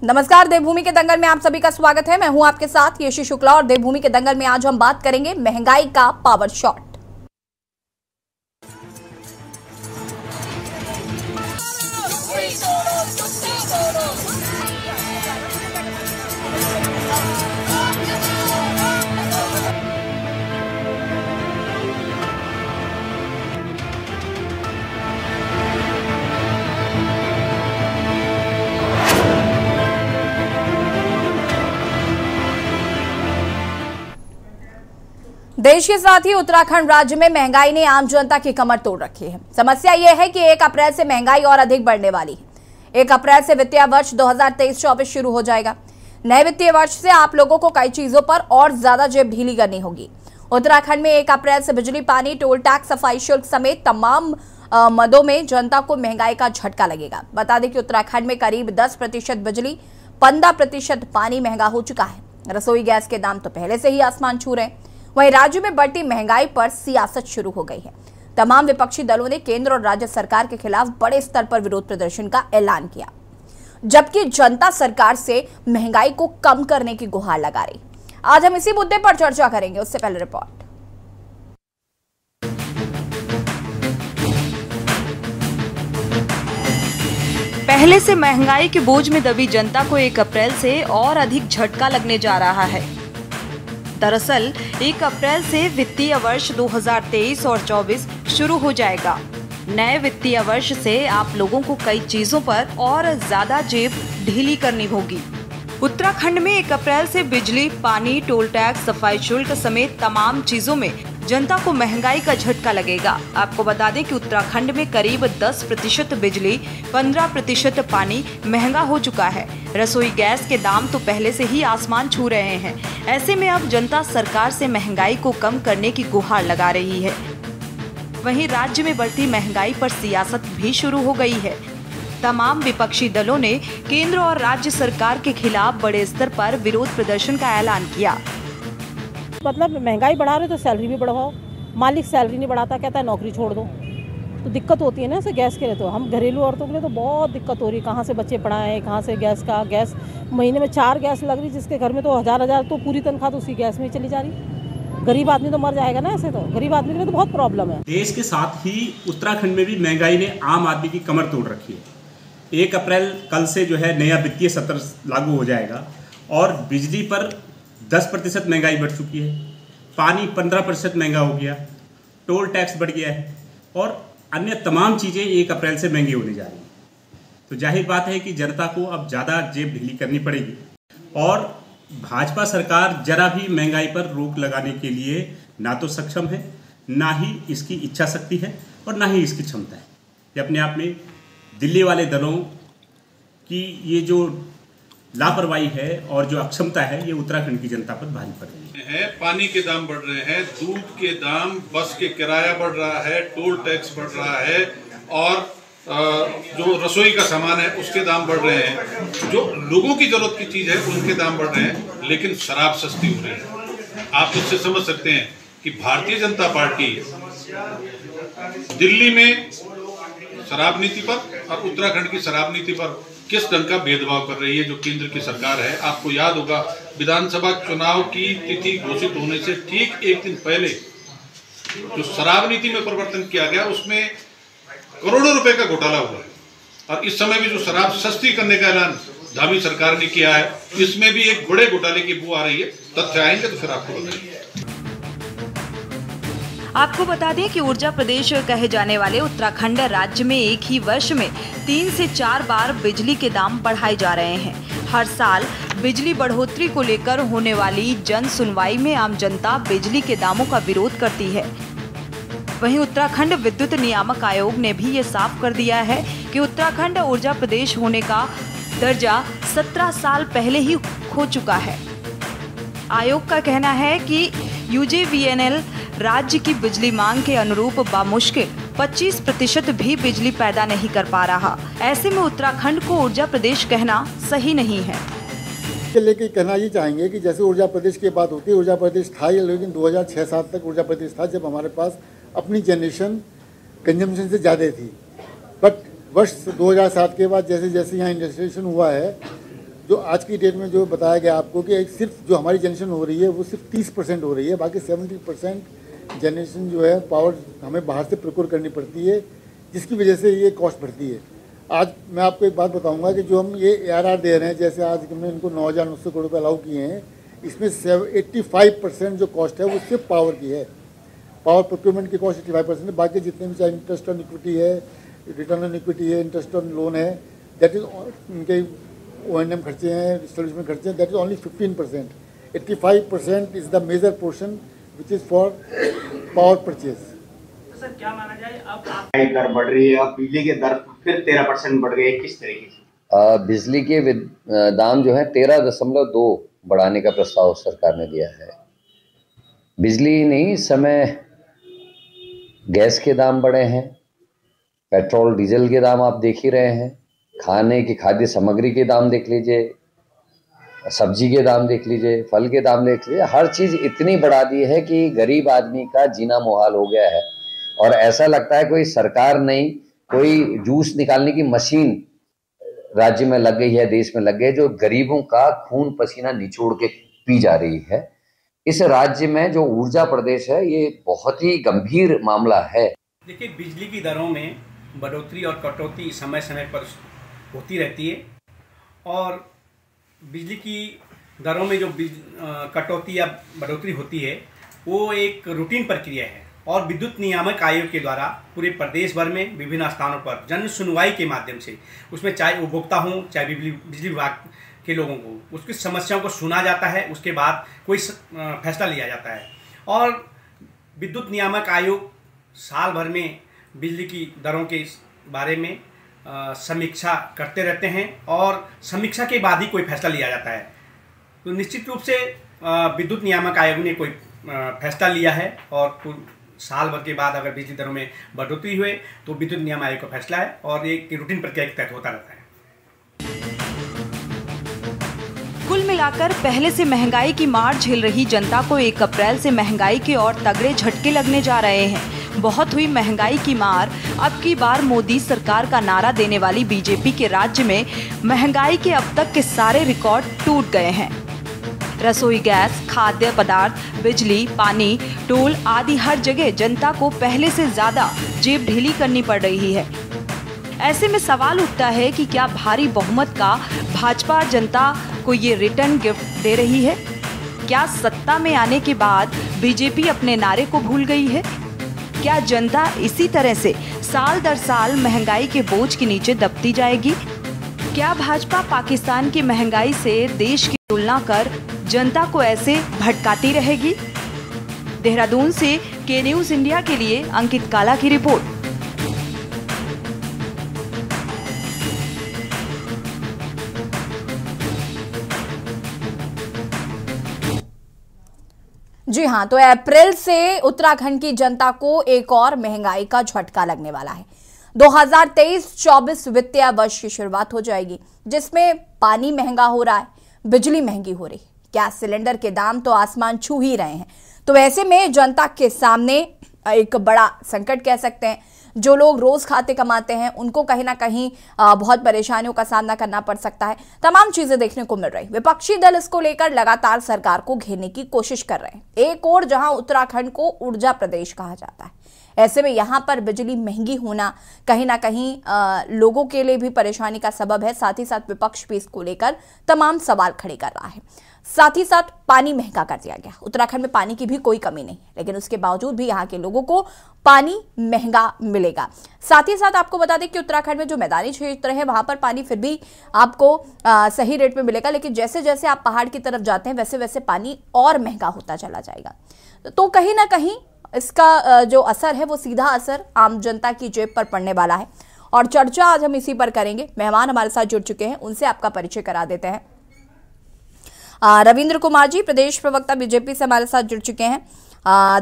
नमस्कार, देवभूमि के दंगल में आप सभी का स्वागत है। मैं हूं आपके साथ यशी शुक्ला और देवभूमि के दंगल में आज हम बात करेंगे महंगाई का पावर शॉट। देश के साथ ही उत्तराखंड राज्य में महंगाई ने आम जनता की कमर तोड़ रखी है। समस्या यह है कि 1 अप्रैल से महंगाई और अधिक बढ़ने वाली है। 1 अप्रैल से वित्तीय वर्ष 2023-24 शुरू हो जाएगा। नए वित्तीय वर्ष से आप लोगों को कई चीजों पर और ज्यादा जेब ढीली करनी होगी। उत्तराखंड में 1 अप्रैल से बिजली, पानी, टोल टैक्स, सफाई शुल्क समेत तमाम मदों में जनता को महंगाई का झटका लगेगा। बता दें कि उत्तराखंड में करीब 10% बिजली, 15% पानी महंगा हो चुका है। रसोई गैस के दाम तो पहले से ही आसमान छू रहे हैं। वहीं राज्य में बढ़ती महंगाई पर सियासत शुरू हो गई है। तमाम विपक्षी दलों ने केंद्र और राज्य सरकार के खिलाफ बड़े स्तर पर विरोध प्रदर्शन का ऐलान किया, जबकि जनता सरकार से महंगाई को कम करने की गुहार लगा रही। आज हम इसी मुद्दे पर चर्चा करेंगे। उससे पहले रिपोर्ट। पहले से महंगाई के बोझ में दबी जनता को 1 अप्रैल से और अधिक झटका लगने जा रहा है। दरअसल 1 अप्रैल से वित्तीय वर्ष 2023 और 24 शुरू हो जाएगा। नए वित्तीय वर्ष से आप लोगों को कई चीजों पर और ज्यादा जेब ढीली करनी होगी। उत्तराखंड में 1 अप्रैल से बिजली, पानी, टोल टैक्स, सफाई शुल्क समेत तमाम चीजों में जनता को महंगाई का झटका लगेगा। आपको बता दें कि उत्तराखंड में करीब 10% बिजली, 15% पानी महंगा हो चुका है। रसोई गैस के दाम तो पहले से ही आसमान छू रहे हैं। ऐसे में अब जनता सरकार से महंगाई को कम करने की गुहार लगा रही है। वहीं राज्य में बढ़ती महंगाई पर सियासत भी शुरू हो गई है। तमाम विपक्षी दलों ने केंद्र और राज्य सरकार के खिलाफ बड़े स्तर पर विरोध प्रदर्शन का ऐलान किया। मतलब महंगाई बढ़ा रहे तो सैलरी भी बढ़ाओ। मालिक सैलरी नहीं बढ़ाता, कहता है नौकरी छोड़ दो। तो दिक्कत होती है ना ऐसे गैस के लिए। तो हम घरेलू औरतों के लिए तो बहुत दिक्कत हो रही है। कहाँ से बच्चे पढ़ाएं, कहाँ से गैस महीने में 4 गैस लग रही, जिसके घर में तो हज़ार तो पूरी तनख्वाह तो उसी गैस में ही चली जा रही। गरीब आदमी तो मर जाएगा ना। ऐसे तो गरीब आदमी के लिए तो बहुत प्रॉब्लम है। देश के साथ ही उत्तराखंड में भी महंगाई ने आम आदमी की कमर तोड़ रखी है। 1 अप्रैल कल से जो है नया वित्तीय सत्र लागू हो जाएगा और बिजली पर 10% महंगाई बढ़ चुकी है, पानी 15% महंगा हो गया, टोल टैक्स बढ़ गया है और अन्य तमाम चीज़ें 1 अप्रैल से महंगी होने जा रही हैं। तो जाहिर बात है कि जनता को अब ज़्यादा जेब ढीली करनी पड़ेगी और भाजपा सरकार जरा भी महंगाई पर रोक लगाने के लिए ना तो सक्षम है, ना ही इसकी इच्छा शक्ति है और ना ही इसकी क्षमता है। ये अपने आप में दिल्ली वाले दलों की ये जो लापरवाही है और जो अक्षमता है, ये उत्तराखंड की जनता पर भारी पड़ रही है। पानी के दाम बढ़ रहे हैं, दूध के दाम, बस के किराया बढ़ रहा है, टोल टैक्स बढ़ रहा है और जो रसोई का सामान है उसके दाम बढ़ रहे हैं। जो लोगों की जरूरत की चीज है उनके दाम बढ़ रहे हैं, लेकिन शराब सस्ती हो रही है। आप इससे समझ सकते हैं कि भारतीय जनता पार्टी दिल्ली में शराब नीति पर और उत्तराखंड की शराब नीति पर किस ढंग का भेदभाव कर रही है। जो केंद्र की सरकार है, आपको याद होगा विधानसभा चुनाव की तिथि घोषित होने से ठीक 1 दिन पहले जो शराब नीति में परिवर्तन किया गया उसमें करोड़ों रुपए का घोटाला हुआ है। और इस समय भी जो शराब सस्ती करने का ऐलान धामी सरकार ने किया है, इसमें भी एक बड़े घोटाले की बू आ रही है। तथ्य आएंगे तो फिर आपको बताएंगे। आपको बता दें कि ऊर्जा प्रदेश कहे जाने वाले उत्तराखंड राज्य में एक ही वर्ष में 3 से 4 बार बिजली के दाम बढ़ाए जा रहे हैं। हर साल बिजली बढ़ोतरी को लेकर होने वाली जन सुनवाई में आम जनता बिजली के दामों का विरोध करती है। वहीं उत्तराखंड विद्युत नियामक आयोग ने भी ये साफ कर दिया है कि उत्तराखंड ऊर्जा प्रदेश होने का दर्जा 17 साल पहले ही खो चुका है। आयोग का कहना है कि यूजेवीएनएल राज्य की बिजली मांग के अनुरूप बामुश्किल 25% भी बिजली पैदा नहीं कर पा रहा। ऐसे में उत्तराखंड को ऊर्जा प्रदेश कहना सही नहीं है। लेके कहना ये चाहेंगे कि जैसे ऊर्जा प्रदेश की बात होती है, ऊर्जा प्रदेश था ही, लेकिन 2006-07 तक ऊर्जा प्रदेश था जब हमारे पास अपनी जनरेशन कंजम्पशन से ज़्यादा थी। बट वर्ष 2007 के बाद जैसे जैसे यहाँ इंडस्ट्रियलाइजेशन हुआ है जो आज की डेट में जो बताया गया आपको कि सिर्फ जो हमारी जनरेशन हो रही है वो सिर्फ 30% हो रही है, बाकी 70% जनरेशन जो है पावर हमें बाहर से प्रोक्योर करनी पड़ती है, जिसकी वजह से ये कॉस्ट बढ़ती है। आज मैं आपको एक बात बताऊंगा कि जो हम ये ARR दे रहे हैं, जैसे आज हमने इनको 9,900 करोड़ रुपये अलाउ किए हैं, इसमें 85% जो कॉस्ट है वो सिर्फ पावर की है। पावर प्रोक्योरमेंट की कॉस्ट 85% है, बाकी जितने भी चाहे इंटरेस्ट ऑन इक्विटी है, रिटर्न ऑन इक्विटी है, इंटरेस्ट ऑन लोन है, दैट इज उनके O&M खर्चे हैं, एस्टेब्लिशमेंट खर्चे हैं, that is only 15%। 85% is the major portion which is for power purchase. Sir क्या माना जाए, अब दर बढ़ रही है, अब बिजली के दर फिर 13% बढ़ गए, किस तरीके से? बिजली के दाम जो है 13.2 बढ़ाने का प्रस्ताव सरकार ने दिया है। बिजली नहीं, इस समय गैस के दाम बढ़े हैं, पेट्रोल डीजल के दाम आप देख ही रहे हैं, खाने की खाद्य सामग्री के दाम देख लीजिए, सब्जी के दाम देख लीजिए, फल के दाम देख लीजिए, हर चीज़ इतनी बढ़ा दी है कि गरीब आदमी का जीना मुहाल हो गया है। और ऐसा लगता है कोई सरकार नहीं, कोई जूस निकालने की मशीन राज्य में लग गई है, देश में लग गई है, जो गरीबों का खून पसीना निचोड़ के पी जा रही है। इस राज्य में जो ऊर्जा प्रदेश है, ये बहुत ही गंभीर मामला है। देखिए, बिजली की दरों में बढ़ोतरी और कटौती समय समय पर होती रहती है, और बिजली की दरों में जो कटौती या बढ़ोतरी होती है वो एक रूटीन प्रक्रिया है, और विद्युत नियामक आयोग के द्वारा पूरे प्रदेश भर में विभिन्न स्थानों पर जन सुनवाई के माध्यम से, उसमें चाहे उपभोक्ता हों चाहे बिजली विभाग के लोगों को, उसकी समस्याओं को सुना जाता है, उसके बाद कोई फैसला लिया जाता है। और विद्युत नियामक आयोग साल भर में बिजली की दरों के बारे में समीक्षा करते रहते हैं, और समीक्षा के बाद ही कोई फैसला लिया जाता है। तो निश्चित रूप से विद्युत नियामक आयोग ने कोई फैसला लिया है, और साल भर के बाद अगर बिजली दरों में बढ़ोतरी हुए तो विद्युत नियामक आयोग का फैसला है, और एक रूटीन प्रक्रिया के तहत होता रहता है। कुल मिलाकर पहले से महंगाई की मार झेल रही जनता को 1 अप्रैल से महंगाई के और तगड़े झटके लगने जा रहे हैं। बहुत हुई महंगाई की मार, अब की बार मोदी सरकार का नारा देने वाली बीजेपी के राज्य में महंगाई के अब तक के सारे रिकॉर्ड टूट गए हैं। रसोई गैस, खाद्य पदार्थ, बिजली, पानी, टोल आदि हर जगह जनता को पहले से ज्यादा जेब ढीली करनी पड़ रही है। ऐसे में सवाल उठता है कि क्या भारी बहुमत का भाजपा जनता को ये रिटर्न गिफ्ट दे रही है? क्या सत्ता में आने के बाद बीजेपी अपने नारे को भूल गई है? क्या जनता इसी तरह से साल दर साल महंगाई के बोझ के नीचे दबती जाएगी? क्या भाजपा पाकिस्तान की महंगाई से देश की तुलना कर जनता को ऐसे भटकाती रहेगी? देहरादून से के न्यूज़ इंडिया के लिए अंकित काला की रिपोर्ट। जी हां, तो अप्रैल से उत्तराखंड की जनता को एक और महंगाई का झटका लगने वाला है। 2023-24 वित्तीय वर्ष की शुरुआत हो जाएगी, जिसमें पानी महंगा हो रहा है, बिजली महंगी हो रही है, गैस सिलेंडर के दाम तो आसमान छू ही रहे हैं। तो ऐसे में जनता के सामने एक बड़ा संकट कह सकते हैं। जो लोग रोज खाते कमाते हैं उनको कहीं ना कहीं बहुत परेशानियों का सामना करना पड़ सकता है। तमाम चीजें देखने को मिल रही। विपक्षी दल इसको लेकर लगातार सरकार को घेरने की कोशिश कर रहे हैं। एक और जहां उत्तराखंड को ऊर्जा प्रदेश कहा जाता है, ऐसे में यहां पर बिजली महंगी होना कहीं ना कहीं लोगों के लिए भी परेशानी का सबब है। साथ ही साथ विपक्ष भी इसको लेकर तमाम सवाल खड़े कर रहा है। साथ ही साथ पानी महंगा कर दिया गया। उत्तराखंड में पानी की भी कोई कमी नहीं, लेकिन उसके बावजूद भी यहाँ के लोगों को पानी महंगा मिलेगा। साथ ही साथ आपको बता दें कि उत्तराखंड में जो मैदानी क्षेत्र है वहां पर पानी फिर भी आपको सही रेट में मिलेगा, लेकिन जैसे जैसे आप पहाड़ की तरफ जाते हैं वैसे वैसे पानी और महंगा होता चला जाएगा। तो कहीं ना कहीं इसका जो असर है वो सीधा असर आम जनता की जेब पर पड़ने वाला है। और चर्चा आज हम इसी पर करेंगे। मेहमान हमारे साथ जुड़ चुके हैं, उनसे आपका परिचय करा देते हैं। रविंद्र कुमार जी, प्रदेश प्रवक्ता बीजेपी से हमारे साथ जुड़ चुके हैं।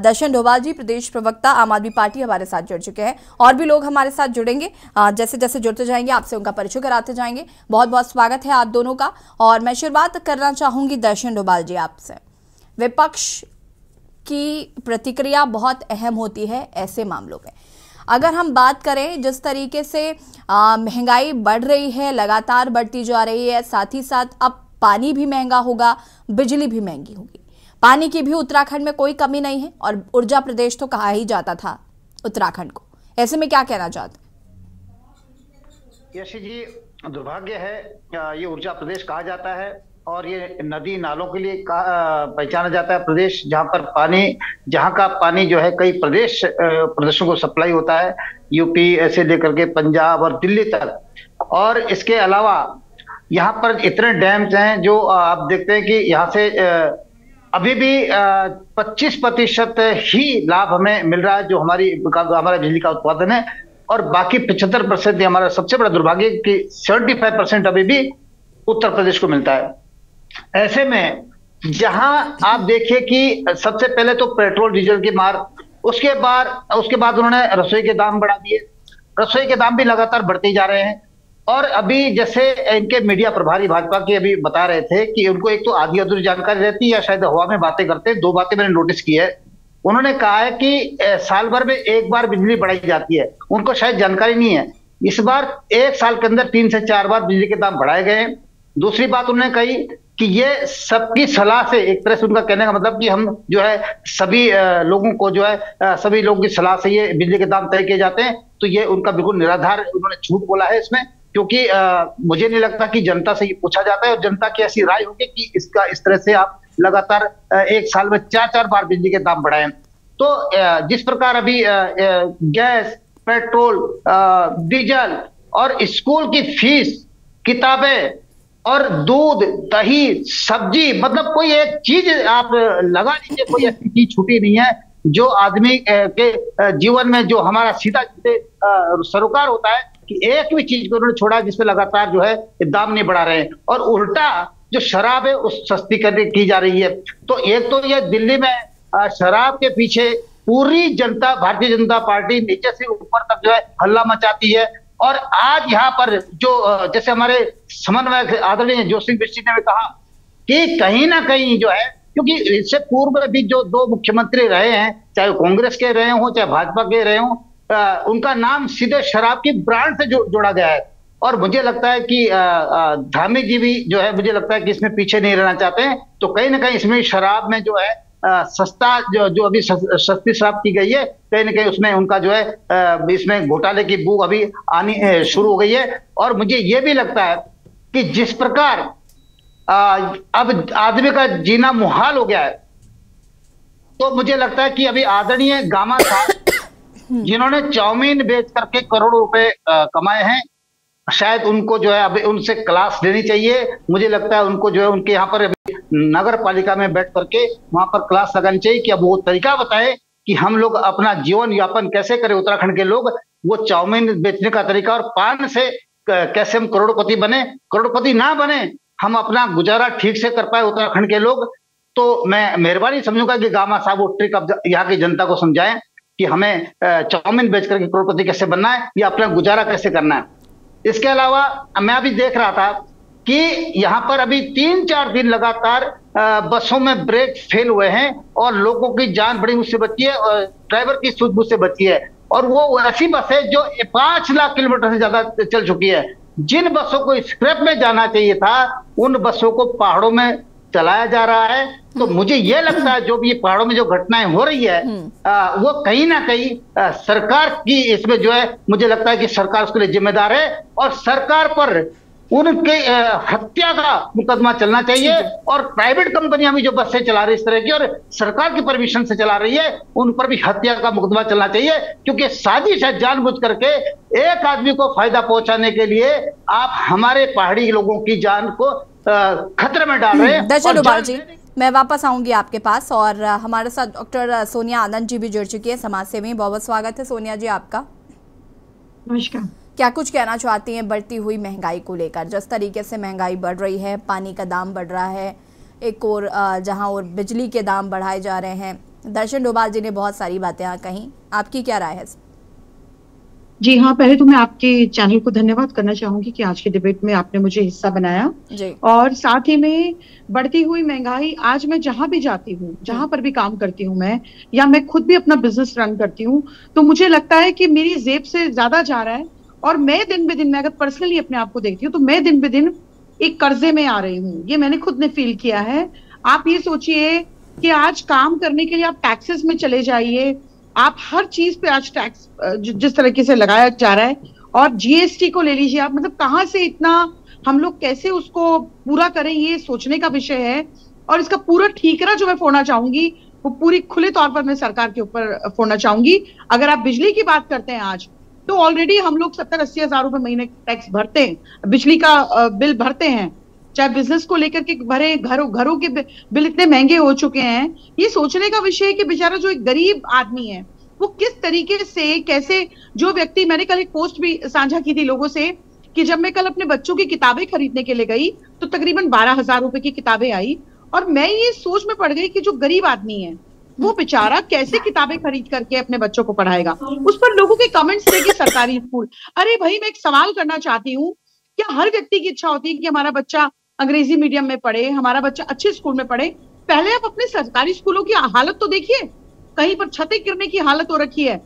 दर्शन डोभाल जी, प्रदेश प्रवक्ता आम आदमी पार्टी, हमारे साथ जुड़ चुके हैं। और भी लोग हमारे साथ जुड़ेंगे। जैसे जैसे जुड़ते जाएंगे आपसे उनका परिचय कराते जाएंगे। बहुत बहुत स्वागत है आप दोनों का। और मैं शुरुआत करना चाहूंगी दर्शन डोभाल जी आपसे। विपक्ष की प्रतिक्रिया बहुत अहम होती है ऐसे मामलों में। अगर हम बात करें जिस तरीके से महंगाई बढ़ रही है, लगातार बढ़ती जा रही है, साथ ही साथ अब पानी भी महंगा होगा, बिजली भी महंगी होगी। पानी की भी उत्तराखंड में कोई कमी नहीं है और ऊर्जा प्रदेश तो कहा ही जाता था उत्तराखंड को। ऐसे में क्या कहना चाहते हैं? यशी जी, दुर्भाग्य है, ये ऊर्जा प्रदेश कहा जाता है और ये नदी नालों के लिए पहचाना जाता है प्रदेश, जहाँ का पानी जो है कई प्रदेशों को सप्लाई होता है, यूपी ऐसे लेकर के पंजाब और दिल्ली तक। और इसके अलावा यहाँ पर इतने डैम्स हैं जो आप देखते हैं कि यहाँ से अभी भी 25% ही लाभ हमें मिल रहा है जो हमारा बिजली का उत्पादन है, और बाकी 75% हमारा सबसे बड़ा दुर्भाग्य कि 75% अभी भी उत्तर प्रदेश को मिलता है। ऐसे में जहां आप देखिए कि सबसे पहले तो पेट्रोल डीजल की मार, उसके बाद उन्होंने रसोई के दाम बढ़ा दिए। रसोई के दाम भी लगातार बढ़ते जा रहे हैं। और अभी जैसे इनके मीडिया प्रभारी भाजपा के अभी बता रहे थे कि उनको एक तो आधी अधूरी जानकारी रहती है या शायद हवा में बातें करते हैं। 2 बातें मैंने नोटिस की है। उन्होंने कहा है कि साल भर में 1 बार बिजली बढ़ाई जाती है, उनको शायद जानकारी नहीं है। इस बार 1 साल के अंदर 3 से 4 बार बिजली के दाम बढ़ाए गए हैं। दूसरी बात उन्होंने कही कि ये सबकी सलाह से, एक तरह से उनका कहने का मतलब कि हम जो है सभी लोगों को जो है सभी लोगों की सलाह से ये बिजली के दाम तय किए जाते हैं। तो ये उनका बिल्कुल निराधार उन्होंने झूठ बोला है इसमें, क्योंकि मुझे नहीं लगता कि जनता से ये पूछा जाता है और जनता की ऐसी राय होगी कि इसका इस तरह से आप लगातार 1 साल में 4-4 बार बिजली के दाम बढ़ाएं। तो जिस प्रकार अभी गैस, पेट्रोल, डीजल और स्कूल की फीस, किताबें और दूध, दही, सब्जी, मतलब कोई एक चीज आप लगा लीजिए, कोई ऐसी चीज छूटी नहीं है जो आदमी के जीवन में जो हमारा सीधा सरोकार होता है कि एक भी चीज को उन्होंने छोड़ा जिसपे लगातार जो है दाम नहीं बढ़ा रहे हैं। और उल्टा जो शराब है उस सस्ती की जा रही है। तो एक तो ये दिल्ली में शराब के पीछे पूरी जनता, भारतीय जनता पार्टी नीचे से ऊपर तक जो है हल्ला मचाती है। और आज यहाँ पर जो जैसे हमारे समन्वयक आदरणीय जोशी बिस्टी ने भी कहा कि कहीं ना कहीं जो है, क्योंकि इससे पूर्व में भी जो 2 मुख्यमंत्री रहे हैं, चाहे कांग्रेस के रहे हों चाहे भाजपा के रहे हों, उनका नाम सीधे शराब की ब्रांड से जोड़ा गया है। और मुझे लगता है कि धामी जी भी जो है, मुझे लगता है कि इसमें पीछे नहीं रहना चाहते हैं। तो कहीं ना कहीं इसमें शराब में जो है सस्ता जो अभी सस्ती शराब की गई है, कहीं ना कहीं उसमें उनका जो है इसमें घोटाले की बू अभी आनी शुरू हो गई है। और मुझे ये भी लगता है कि जिस प्रकार अब आदमी का जीना मुहाल हो गया है, तो मुझे लगता है कि अभी आदरणीय गामा साहब जिन्होंने चाउमीन बेच करके करोड़ों रुपए कमाए हैं, शायद उनको जो है अभी उनसे क्लास लेनी चाहिए। मुझे लगता है उनको जो है उनके यहाँ पर नगर पालिका में बैठ करके वहां पर क्लास लगानी चाहिए कि अब वो तरीका बताए कि हम लोग अपना जीवन यापन कैसे करें। उत्तराखंड के लोग वो चाउमीन बेचने का तरीका और पान से कैसे हम करोड़पति बने, करोड़पति ना बने, हम अपना गुजारा ठीक से कर पाए उत्तराखंड के लोग। तो मैं मेहरबानी समझूंगा कि गामा साहब वो ट्रिक अब यहाँ की जनता को समझाएं कि हमें चाउमीन बेच करके करोड़पति कैसे बनना है या अपना गुजारा कैसे करना है। इसके अलावा मैं अभी देख रहा था कि यहाँ पर अभी 3-4 दिन लगातार बसों में ब्रेक फेल हुए हैं और लोगों की जान बड़ी मुझसे बची है और ड्राइवर की सूझबूझ से बची है। और वो ऐसी बस है जो 5 लाख किलोमीटर से ज्यादा चल चुकी है। जिन बसों को स्क्रैप में जाना चाहिए था, उन बसों को पहाड़ों में चलाया जा रहा है। तो मुझे ये लगता है जो भी ये पहाड़ों में जो घटनाएं हो रही है वो कहीं ना कहीं सरकार की इसमें जो है, मुझे लगता है कि सरकार उसके लिए जिम्मेदार है और सरकार पर उनके हत्या का मुकदमा चलना चाहिए। और प्राइवेट कंपनियां भी जो बसें चला रही इस तरह की और सरकार की परमिशन से चला रही है, उन पर भी हत्या का मुकदमा चलना चाहिए। क्योंकि साजिश है, जानबूझ करके एक आदमी को फायदा पहुंचाने के लिए आप हमारे पहाड़ी लोगों की जान को खतरे में डाल रहे हैं। दर्शन डोभाल जी, मैं वापस आऊंगी आपके पास और हमारे साथ डॉक्टर सोनिया आनंद जी भी जुड़ चुकी है, समाज सेवी। बहुत बहुत स्वागत है सोनिया जी आपका। नमस्कार। क्या कुछ कहना चाहती हैं बढ़ती हुई महंगाई को लेकर? जिस तरीके से महंगाई बढ़ रही है, पानी का दाम बढ़ रहा है, एक और जहां और बिजली के दाम बढ़ाए जा रहे हैं। दर्शन डोभाल जी ने बहुत सारी बातें कही, आपकी क्या राय है? जी हाँ, पहले तो मैं आपके चैनल को धन्यवाद करना चाहूंगी कि आज के डिबेट में आपने मुझे हिस्सा बनाया जी। और साथ ही में बढ़ती हुई महंगाई, आज मैं जहां भी जाती हूँ, जहां पर भी काम करती हूँ मैं, या मैं खुद भी अपना बिजनेस रन करती हूँ, तो मुझे लगता है कि मेरी जेब से ज्यादा जा रहा है। और मैं दिन ब दिन, मैं अगर पर्सनली अपने आप को देखती हूँ तो मैं दिन ब दिन एक कर्जे में आ रही हूँ। ये मैंने खुद ने फील किया है। आप ये सोचिए कि आज काम करने के लिए आप टैक्सेस में चले जाइए, आप हर चीज पे आज टैक्स जिस तरीके से लगाया जा रहा है, और जीएसटी को ले लीजिए आप, मतलब कहाँ से इतना, हम लोग कैसे उसको पूरा करें, ये सोचने का विषय है। और इसका पूरा ठीकरा जो मैं फोड़ना चाहूंगी, वो पूरी खुले तौर पर मैं सरकार के ऊपर फोड़ना चाहूंगी। अगर आप बिजली की बात करते हैं आज, तो ऑलरेडी हम लोग 70-80 हजार रुपए महीने टैक्स भरते हैं, बिजली का बिल भरते हैं। चाहे बिजनेस को लेकर के भरे, घरों के बिल इतने महंगे हो चुके हैं। ये सोचने का विषय है कि बेचारा जो एक गरीब आदमी है, वो किस तरीके से, कैसे, जो व्यक्ति, मैंने कल एक पोस्ट भी साझा की थी लोगों से कि जब मैं कल अपने बच्चों की किताबें खरीदने के लिए गई तो तकरीबन 12,000 रुपए की किताबें आई, और मैं ये सोच में पड़ गई कि जो गरीब आदमी है वो बेचारा कैसे किताबें खरीद करके अपने बच्चों को पढ़ाएगा। उस पर लोगों के कमेंट्स थे कि सरकारी स्कूल। अरे भाई, मैं एक सवाल करना चाहती हूँ, क्या हर व्यक्ति की इच्छा होती है कि हमारा बच्चा अंग्रेजी मीडियम में पढ़े, हमारा बच्चा अच्छे स्कूल में पढ़े? पहले आप अपने सरकारी स्कूलों की हालत तो देखिए, कहीं पर छतें गिरने की हालत हो रखी है।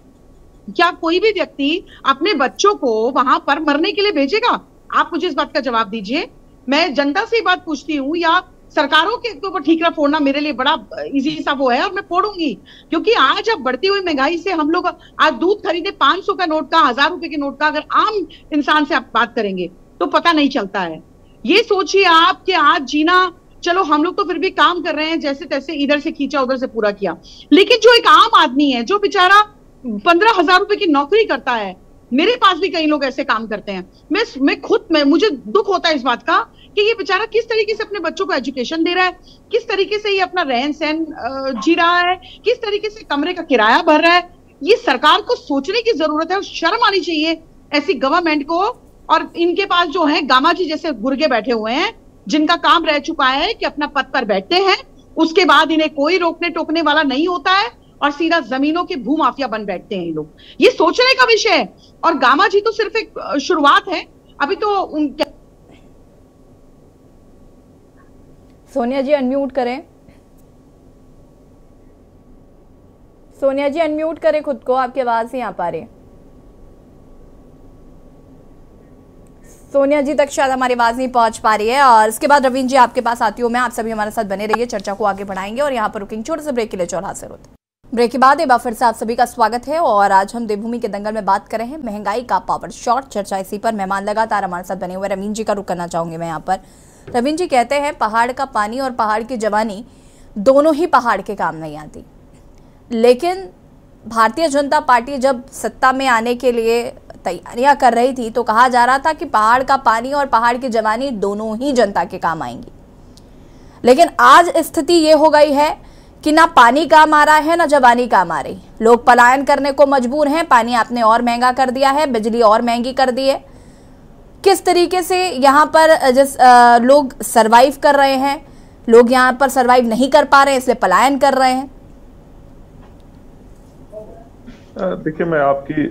क्या कोई भी व्यक्ति अपने बच्चों को वहां पर मरने के लिए भेजेगा? आप मुझे इस बात का जवाब दीजिए। मैं जनता से बात पूछती हूँ, या सरकारों के ऊपर ठीकरा फोड़ना मेरे लिए बड़ा इजी सा वो है, और मैं फोड़ूंगी। क्योंकि आज अब बढ़ती हुई महंगाई से हम लोग आज दूध खरीदे 500 का नोट का, 1000 रुपए के नोट का, अगर आम इंसान से आप बात करेंगे तो पता नहीं चलता है। ये सोचिए आप कि आज जीना, चलो हम लोग तो फिर भी काम कर रहे हैं, जैसे तैसे इधर से खींचा उधर से पूरा किया, लेकिन जो एक आम आदमी है, जो बेचारा 15,000 रुपए की नौकरी करता है, मेरे पास भी कई लोग ऐसे काम करते हैं, मैं खुद में, मुझे दुख होता है इस बात का कि ये बेचारा किस तरीके से अपने बच्चों को एजुकेशन दे रहा है, किस तरीके से ये अपना रहन सहन जी रहा है, किस तरीके से कमरे का किराया भर रहा है। ये सरकार को सोचने की जरूरत है, और शर्म आनी चाहिए ऐसी गवर्नमेंट को। और इनके पास जो है गामा जी जैसे गुर्गे बैठे हुए हैं, जिनका काम रह चुका है कि अपना पद पर बैठते हैं, उसके बाद इन्हें कोई रोकने टोकने वाला नहीं होता है, और सीधा जमीनों के भूमाफिया बन बैठते हैं ये लोग। ये सोचने का विषय है। और गामा जी तो सिर्फ एक शुरुआत है, अभी तो उनके। सोनिया जी अनम्यूट करें, सोनिया जी अनम्यूट करें खुद को, आपकी आवाज नहीं आ पा रही। सोनिया जी तक शायद हमारी आवाज नहीं पहुंच पा रही है। और इसके बाद रवीन जी आपके पास आती हूँ मैं, आप सभी हमारे साथ बने रहिए, चर्चा को आगे बढ़ाएंगे और यहाँ पर रुकेंगे छोटे से ब्रेक के लिए। चौर हासिल होते ब्रेक के बाद एक बार फिर से आप सभी का स्वागत है। और आज हम देवभूमि के दंगल में बात कर रहे हैं महंगाई का पावर शॉट, चर्चा इसी पर। मेहमान लगातार हमारे साथ बने हुए, रवीन जी का रुख करना चाहूंगी मैं यहाँ पर। रवीन जी कहते हैं पहाड़ का पानी और पहाड़ की जवानी दोनों ही पहाड़ के काम नहीं आती, लेकिन भारतीय जनता पार्टी जब सत्ता में आने के लिए तैयारियां कर रही थी तो कहा जा रहा था कि पहाड़ का पानी और पहाड़ की जवानी दोनों ही जनता के काम आएंगी। लेकिन आज स्थिति ये हो गई है कि ना पानी काम आ रहा है ना जवानी काम आ रही। लोग पलायन करने को मजबूर हैं, पानी आपने और महंगा कर दिया है, बिजली और महंगी कर दी है। किस तरीके से यहाँ पर लोग सरवाइव कर रहे हैं, लोग यहाँ पर सरवाइव नहीं कर पा रहे हैं, इसलिए पलायन कर रहे हैं। देखिए, मैं आपकी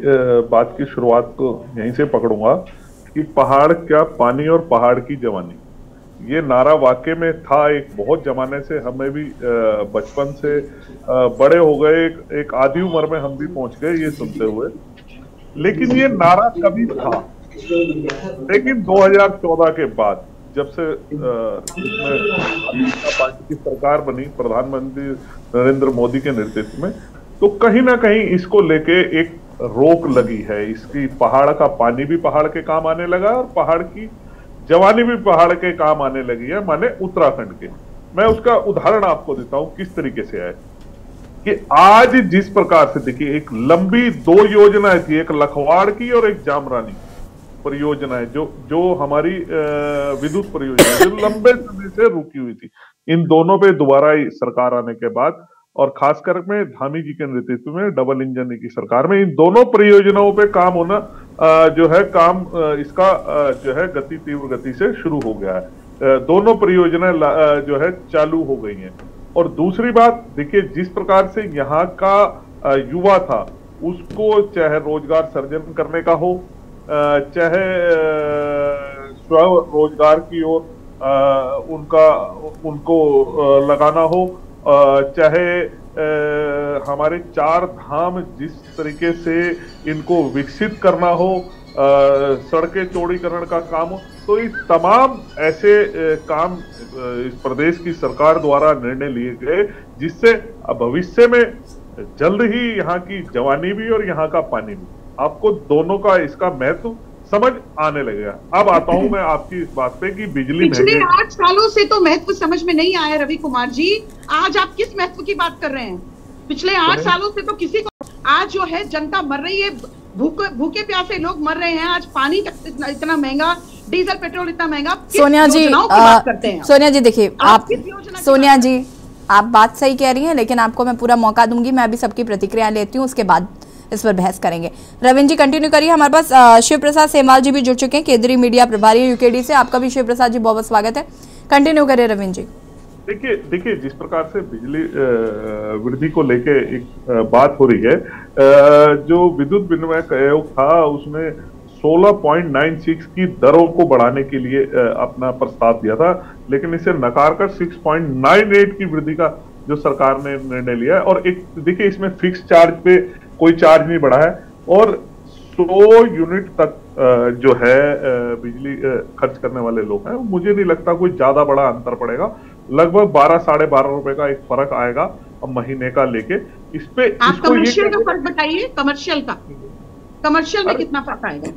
बात की शुरुआत को यहीं से पकड़ूंगा कि पहाड़ क्या पानी और पहाड़ की जवानी, ये नारा वाकई में था एक बहुत जमाने से। हमें भी बचपन से बड़े हो गए, एक आधी उम्र में हम भी पहुंच गए ये सुनते हुए। लेकिन ये नारा कभी था, लेकिन 2014 के बाद जब से पार्टी की सरकार बनी प्रधानमंत्री नरेंद्र मोदी के नेतृत्व में, तो कहीं ना कहीं इसको लेके एक रोक लगी है। इसकी पहाड़ का पानी भी पहाड़ के काम आने लगा और पहाड़ की जवानी भी पहाड़ के काम आने लगी है, माने उत्तराखंड के। मैं उसका उदाहरण आपको देता हूं किस तरीके से है कि आज जिस प्रकार से देखिए, एक लंबी 2 योजनाएं थी, एक लखवाड़ की और एक जामरानी परियोजना है, जो हमारी विद्युत परियोजना जो लंबे समय से रुकी हुई थी। इन दोनों पे दोबारा सरकार आने के बाद और खासकर में धामी जी के नेतृत्व में डबल इंजन की सरकार में इन दोनों परियोजनाओं पे काम होना जो है काम इसका जो है गति तीव्र गति से शुरू हो गया है। दोनों परियोजनाएं जो है चालू हो गई हैं। और दूसरी बात देखिए, जिस प्रकार से यहाँ का युवा था उसको चाहे रोजगार सर्जन करने का हो, चाहे स्व रोजगार की ओर उनको लगाना हो, चाहे हमारे 4 धाम जिस तरीके से इनको विकसित करना हो, सड़कें चौड़ीकरण का काम हो, तो ये तमाम ऐसे काम इस प्रदेश की सरकार द्वारा निर्णय लिए गए जिससे भविष्य में जल्द ही यहाँ की जवानी भी और यहाँ का पानी भी, आपको दोनों का इसका महत्व समझ आने लगेगा। अब आता हूँ मैं आपकी इस बात पे कि बिजली पिछले 8 सालों से तो महत्व समझ में नहीं आया रवि कुमार जी, आज आप किस महत्व की बात कर रहे हैं? पिछले 8 सालों से तो किसी को, आज जो है जनता मर रही है, भूखे प्यासे लोग मर रहे हैं, आज पानी इतना महंगा, डीजल पेट्रोल इतना महंगा। सोनिया जी, सोनिया जी देखिए, आप सोनिया जी आप बात सही कह रही हैं, लेकिन आपको मैं पूरा मौका दूंगी, मैं अभी सबकी प्रतिक्रिया लेती हूँ, उसके बाद इस पर बहस करेंगे। रविंद्र जी कंटिन्यू करिए। हमारे पास शिव प्रसाद सेमवाल जी भी जुड़ चुके हैं, केंद्रीय मीडिया प्रभारी यूकेडी से। आपका भी शिव प्रसाद जी बहुत बहुत स्वागत है, कंटिन्यू करिए रविंद्र जी। देखिए जिस प्रकार से बिजली वृद्धि को लेके एक बात हो रही है, जो विद्युत विनिमय आयोग था उसमें 16.96 की दरों को बढ़ाने के लिए अपना प्रस्ताव दिया था, लेकिन इसे नकार कर 6.98 की वृद्धि का जो सरकार ने निर्णय लिया है। और एक देखिए इसमें फिक्स चार्ज पे कोई चार्ज नहीं बढ़ा है, और 100 यूनिट तक जो है बिजली खर्च करने वाले लोग हैं, मुझे नहीं लगता कोई ज्यादा बड़ा अंतर पड़ेगा, लगभग 12 साढ़े 12 रुपए का एक फर्क आएगा अब महीने का लेके। इस पे आप कमर्शियल का फर्क बताइए, कमर्शियल में कितना फर्क आएगा?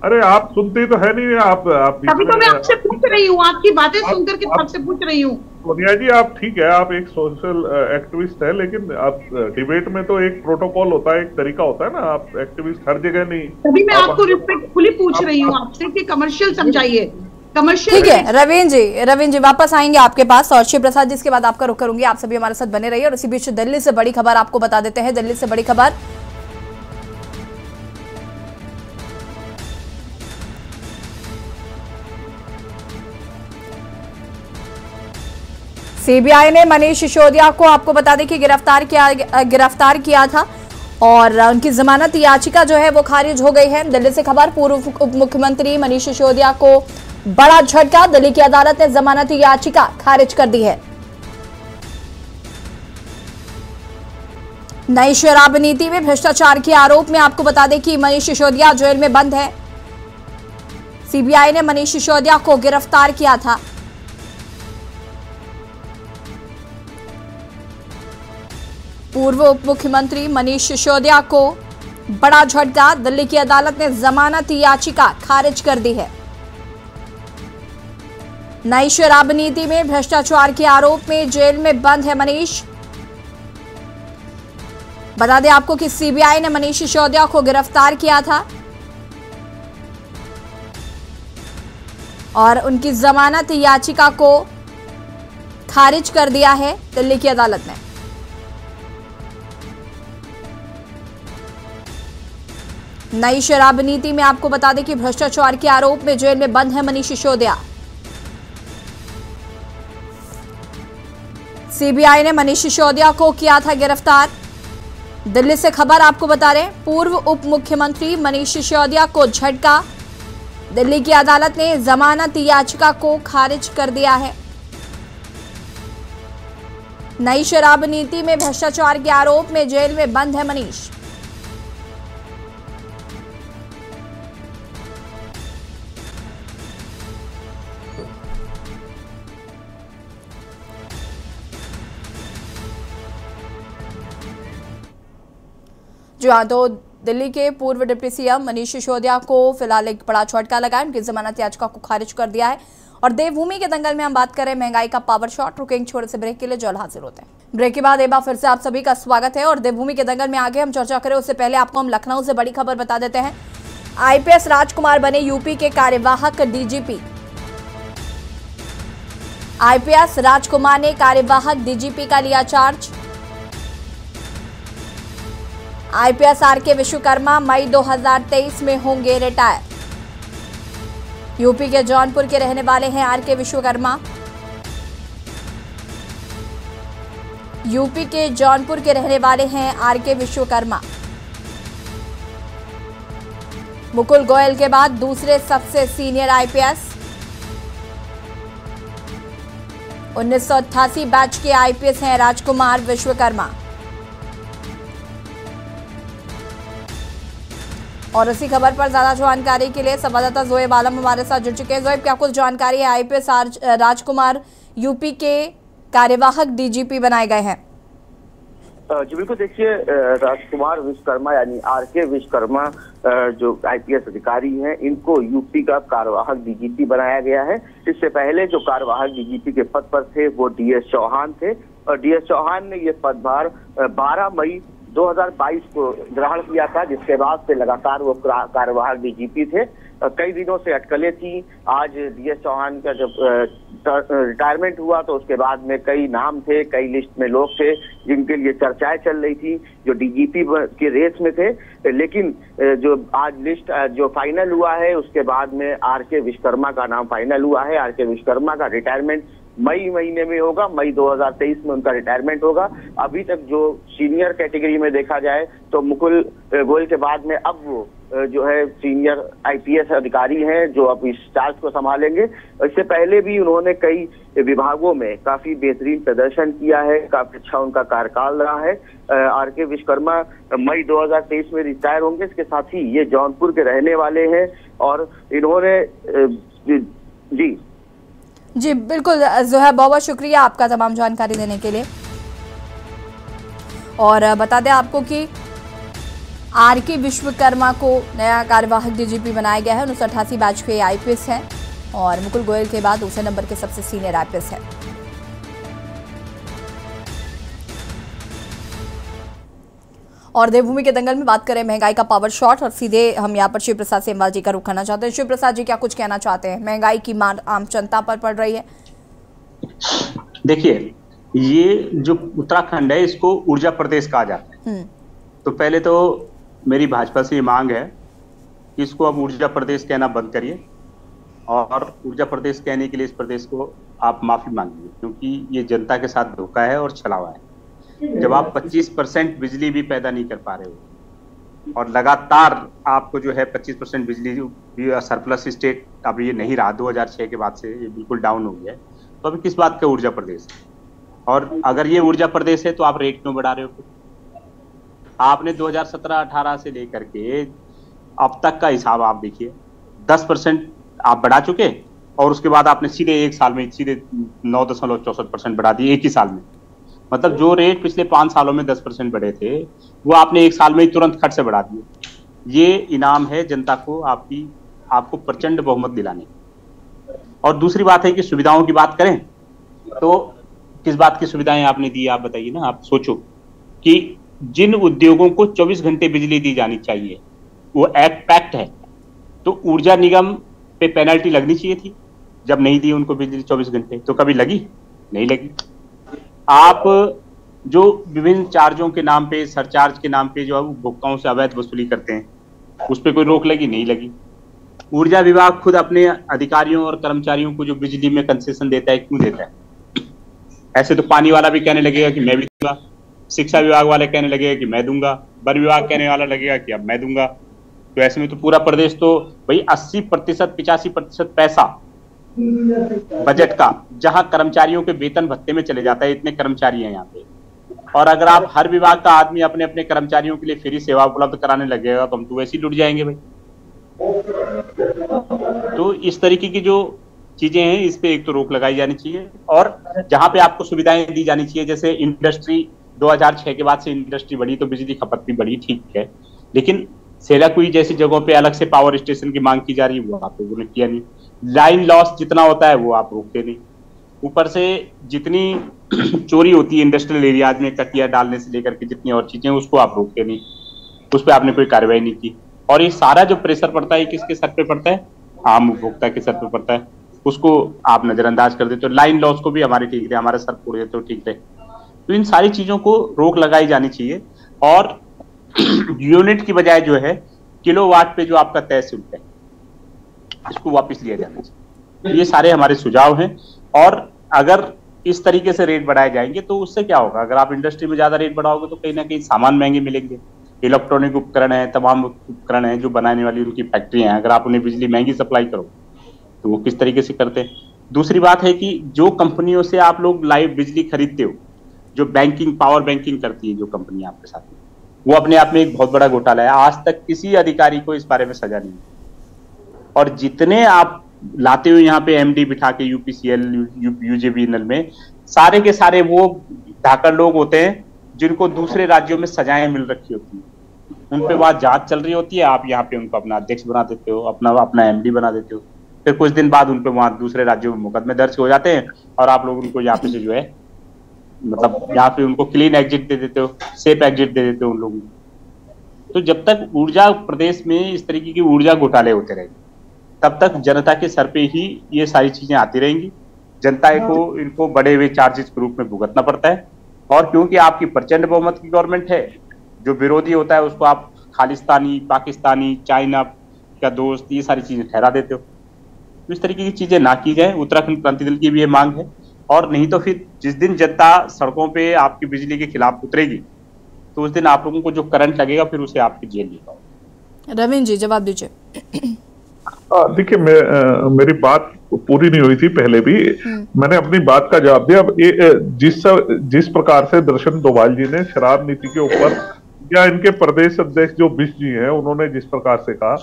अरे आप सुनते तो है नहीं, आप अभी तो मैं आपसे पूछ रही हूँ, आपकी बातें सुनकर के आपसे पूछ रही हूँ। सोनिया जी आप ठीक है, आप एक सोशल एक्टिविस्ट है, लेकिन आप डिबेट में तो एक प्रोटोकॉल होता है, एक तरीका होता है ना, आप एक्टिविस्ट हर जगह नहीं। तभी मैं आपको रिस्पेक्टफुली पूछ रही हूँ आपसे कि कमर्शियल समझाइए, कमर्शियल। ठीक है रविंद्र जी वापस आएंगे आपके पास, और शिव प्रसाद जी इसके बाद आपका रुख करूंगी। आप सभी हमारे साथ बने रहिए। और इसी बीच दिल्ली से बड़ी खबर आपको बता देते हैं। दिल्ली से बड़ी खबर, सीबीआई ने मनीष सिसोदिया को आपको बता दें कि गिरफ्तार किया था, और उनकी जमानत याचिका जो है वो खारिज हो गई है। दिल्ली से खबर, पूर्व उप मुख्यमंत्री मनीष सिसोदिया को बड़ा झटका, दिल्ली की अदालत ने जमानत याचिका खारिज कर दी है। नई शराब नीति में भ्रष्टाचार के आरोप में आपको बता दें कि मनीष सिसोदिया जेल में बंद है। सीबीआई ने मनीष सिसोदिया को गिरफ्तार किया था। पूर्व उप मुख्यमंत्री मनीष सिसोदिया को बड़ा झटका, दिल्ली की अदालत ने जमानत याचिका खारिज कर दी है। नई शराब नीति में भ्रष्टाचार के आरोप में जेल में बंद है मनीष। बता दें आपको कि सीबीआई ने मनीष सिसोदिया को गिरफ्तार किया था और उनकी जमानत याचिका को खारिज कर दिया है दिल्ली की अदालत ने। नई शराब नीति में आपको बता दें कि भ्रष्टाचार के आरोप में जेल में बंद है मनीष सिसोदिया। सीबीआई ने मनीष सिसोदिया को किया था गिरफ्तार। दिल्ली से खबर आपको बता रहे, पूर्व उप मुख्यमंत्री मनीष सिसोदिया को झटका, दिल्ली की अदालत ने जमानत याचिका को खारिज कर दिया है। नई शराब नीति में भ्रष्टाचार के आरोप में जेल में बंद है मनीष। जी हाँ, तो दिल्ली के पूर्व डिप्टी सीएम मनीष सिसोदिया को फिलहाल एक बड़ा झटका लगा है, उनकी जमानत याचिका को खारिज कर दिया है। और देवभूमि के दंगल में हम बात करें महंगाई का पावर शॉट। रुकेंगे छोटे से ब्रेक के लिए, जल्द हाजिर होते हैं। ब्रेक के बाद एक बार फिर से आप सभी का स्वागत है। और देवभूमि के दंगल में आगे हम चर्चा करें उससे पहले आपको हम लखनऊ से बड़ी खबर बता देते हैं। आईपीएस राजकुमार बने यूपी के कार्यवाहक डीजीपी। आईपीएस राजकुमार ने कार्यवाहक डीजीपी का लिया चार्ज। आईपीएस आरके विश्वकर्मा मई 2023 में होंगे रिटायर। यूपी के जौनपुर के रहने वाले हैं आरके विश्वकर्मा। यूपी के जौनपुर के रहने वाले हैं आरके विश्वकर्मा। मुकुल गोयल के बाद दूसरे सबसे सीनियर आईपीएस। 1988 बैच के आईपीएस हैं राजकुमार विश्वकर्मा। और इसी खबर पर ज्यादा जानकारी के लिए संवाददाता जोएब आलम हमारे साथ जुड़ चुके हैं। जोएब, क्या कुछ जानकारी है? आईपीएस राजकुमार यूपी के कार्यवाहक डीजीपी बनाए गए हैं। जी बिल्कुल, देखिए राजकुमार विश्वकर्मा यानी आरके विश्वकर्मा जो आईपीएस अधिकारी हैं, इनको यूपी का कार्यवाहक डीजीपी बनाया गया है। इससे पहले जो कार्यवाहक डीजीपी के पद पर थे वो डीएस चौहान थे और डीएस चौहान ने ये पदभार 12 मई 2022 को ग्रहण किया था, जिसके बाद से लगातार वो कार्यवाहक डीजीपी थे। कई दिनों से अटकलें थी। आज डीएस चौहान का जब रिटायरमेंट हुआ तो उसके बाद में कई नाम थे, कई लिस्ट में लोग थे जिनके लिए चर्चाएं चल रही थी, जो डीजीपी के रेस में थे। लेकिन जो आज लिस्ट जो फाइनल हुआ है उसके बाद में आरके विश्वकर्मा का नाम फाइनल हुआ है। आरके विश्वकर्मा का रिटायरमेंट मई महीने में होगा, मई 2023 में उनका रिटायरमेंट होगा। अभी तक जो सीनियर कैटेगरी में देखा जाए तो मुकुल गोयल के बाद में अब वो जो है सीनियर आईपीएस अधिकारी हैं जो अब इस चार्ज को संभालेंगे। इससे पहले भी उन्होंने कई विभागों में काफी बेहतरीन प्रदर्शन किया है, काफी अच्छा उनका कार्यकाल रहा है। आरके विश्वकर्मा मई 2023 में रिटायर होंगे। इसके साथ ही ये जौनपुर के रहने वाले हैं और इन्होंने जी बिल्कुल जोहैब, बहुत बहुत शुक्रिया आपका तमाम जानकारी देने के लिए। और बता दें आपको कि आरके विश्वकर्मा को नया कार्यवाहक डीजीपी बनाया गया है। 1988 बैच के आईपीएस हैं और मुकुल गोयल के बाद दूसरे नंबर के सबसे सीनियर आईपीएस है। और देवभूमि के दंगल में बात करें महंगाई का पावर शॉट, और सीधे हम यहाँ पर शिव प्रसाद सेमवाल जी का रुख करना चाहते हैं। शिव प्रसाद जी, क्या कुछ कहना चाहते हैं? महंगाई की मार आम जनता पर पड़ रही है। देखिए, ये जो उत्तराखंड है इसको ऊर्जा प्रदेश कहा जाता है। तो पहले तो मेरी भाजपा से ये मांग है कि इसको अब ऊर्जा प्रदेश कहना बंद करिए और ऊर्जा प्रदेश कहने के लिए इस प्रदेश को आप माफी मांगिए, क्योंकि ये जनता के साथ धोखा है और छलावा है। जब आप 25% बिजली भी पैदा नहीं कर पा रहे हो और लगातार आपको जो है 25% बिजली सरप्लस स्टेट अब ये नहीं रहा, 2006 के बाद से ये बिल्कुल डाउन हो गया है, तो अभी किस बात का ऊर्जा प्रदेश है? और अगर ये ऊर्जा प्रदेश है तो आप रेट क्यों बढ़ा रहे हो? आपने 2017-18 से लेकर के अब तक का हिसाब आप देखिए, 10% आप बढ़ा चुके और उसके बाद आपने सीधे एक साल में सीधे 9.64% बढ़ा दिए एक ही साल में। मतलब जो रेट पिछले 5 सालों में 10% बढ़े थे वो आपने एक साल में ही तुरंत खट से बढ़ा दिए। ये इनाम है जनता को आपको प्रचंड बहुमत दिलाने। और दूसरी बात है कि सुविधाओं की बात करें तो किस बात की सुविधाएं आपने दी, आप बताइए ना। आप सोचो कि जिन उद्योगों को 24 घंटे बिजली दी जानी चाहिए वो पैक्ट है, तो ऊर्जा निगम पे पेनल्टी लगनी चाहिए थी जब नहीं दी उनको बिजली 24 घंटे, तो कभी लगी? नहीं लगी। आप जो विभिन्न चार्जों के नाम पे, सरचार्ज के नाम पे जो उपभोक्ताओं से अवैध वसूली करते हैं उस पर कोई रोक लगी? नहीं लगी। ऊर्जा विभाग खुद अपने अधिकारियों और कर्मचारियों को जो बिजली में कंसेशन देता है क्यों देता है? ऐसे तो पानी वाला भी कहने लगेगा कि मैं भी दूंगा, शिक्षा विभाग वाले कहने लगेगा कि मैं दूंगा, वन विभाग कहने वाला लगेगा कि अब मैं दूंगा। तो ऐसे में तो पूरा प्रदेश तो भाई 80% 85% पैसा बजट का जहां कर्मचारियों के वेतन भत्ते में चले जाता है, इतने कर्मचारी हैं यहाँ पे। और अगर आप हर विभाग का आदमी अपने अपने कर्मचारियों के लिए फ्री सेवा उपलब्ध कराने लगेगा तो हम तो वैसे ही लुट जाएंगे भाई। तो इस तरीके की जो चीजें हैं इस पे एक तो रोक लगाई जानी चाहिए और जहां पे आपको सुविधाएं दी जानी चाहिए, जैसे इंडस्ट्री 2006 के बाद से इंडस्ट्री बढ़ी तो बिजली खपत भी बढ़ी, ठीक है, लेकिन सेलाकुई जैसी जगहों पे अलग से पावर स्टेशन की मांग की जा रही है वो आप लोगों ने किया नहीं। लाइन लॉस जितना होता है वो आप रोकते नहीं। ऊपर से जितनी चोरी होती है इंडस्ट्रियल एरियाज में कटिया डालने से लेकर के जितनी और चीजें उसको आप रोकते नहीं, उस पर आपने कोई कार्रवाई नहीं की। और ये सारा जो प्रेशर पड़ता है किसके सर पे पड़ता है? आम उपभोक्ता के सर पे पड़ता है, उसको आप नजरअंदाज कर देते हो। लाइन लॉस को भी हमारे ठीक रहे, हमारे सर फोड़ देते हो, ठीक रहे। तो इन सारी चीजों को रोक लगाई जानी चाहिए और यूनिट की बजाय जो है किलोवाट पे जो आपका तय शुल्क है इसको वापस लिया जाना चाहिए। ये सारे हमारे सुझाव हैं। और अगर इस तरीके से रेट बढ़ाए जाएंगे तो उससे क्या होगा? अगर आप इंडस्ट्री में ज्यादा रेट बढ़ाओगे तो कहीं ना कहीं सामान महंगे मिलेंगे, इलेक्ट्रॉनिक उपकरण है, तमाम उपकरण है जो बनाने वाली उनकी फैक्ट्रियां हैं, अगर आप उन्हें बिजली महंगी सप्लाई करो तो वो किस तरीके से करते हैं। दूसरी बात है कि जो कंपनियों से आप लोग लाइव बिजली खरीदते हो, जो बैंकिंग पावर बैंकिंग करती है जो कंपनी आपके साथ में, वो अपने आप में एक बहुत बड़ा घोटाला है। आज तक किसी अधिकारी को इस बारे में सजा नहीं है। और जितने आप लाते हो यहाँ पे एमडी बिठा के यूपीसीएल यूजेबीएनएल में, सारे के सारे वो धाकड़ लोग होते हैं जिनको दूसरे राज्यों में सजाएं मिल रखी होती है, उन पे वहां जांच चल रही होती है, आप यहाँ पे उनको अपना अध्यक्ष बना देते हो, अपना एमडी बना देते हो, फिर कुछ दिन बाद उन पे वहां दूसरे राज्यों में मुकदमे दर्ज हो जाते हैं और आप लोग उनको यहाँ पे से जो है मतलब यहाँ पे उनको क्लीन एग्जिट दे देते हो, सेफ एग्जिट दे देते हो उन लोगों को। तो जब तक ऊर्जा प्रदेश में इस तरीके की ऊर्जा घोटाले होते रहेंगे तब तक जनता के सर पे ही ये सारी चीजें आती रहेंगी। जनता को इनको बढ़े हुए चार्जेस के रूप में भुगतना पड़ता है। और क्योंकि आपकी प्रचंड बहुमत की गवर्नमेंट है, जो विरोधी होता है उसको आप खालिस्तानी, पाकिस्तानी, चाइना का दोस्त, ये सारी चीजें ठहरा देते हो। तो इस तरीके की चीजें ना की जाए, उत्तराखंड क्रांति दल की भी ये मांग है। और नहीं तो फिर जिस दिन जनता सड़कों पे आपकी बिजली के खिलाफ उतरेगी तो उस दिन आप लोगों को जो करंट लगेगा फिर उसे आपकी जेल लेगा। रविंद्र जी जवाब दीजिए। देखिए, मेरी बात पूरी नहीं हुई थी पहले भी, मैंने अपनी बात का जवाब दिया। अब जिस प्रकार से दर्शन डोभाल जी ने शराब नीति के ऊपर या इनके प्रदेश अध्यक्ष जो बिष्ट जी हैं उन्होंने जिस प्रकार से कहा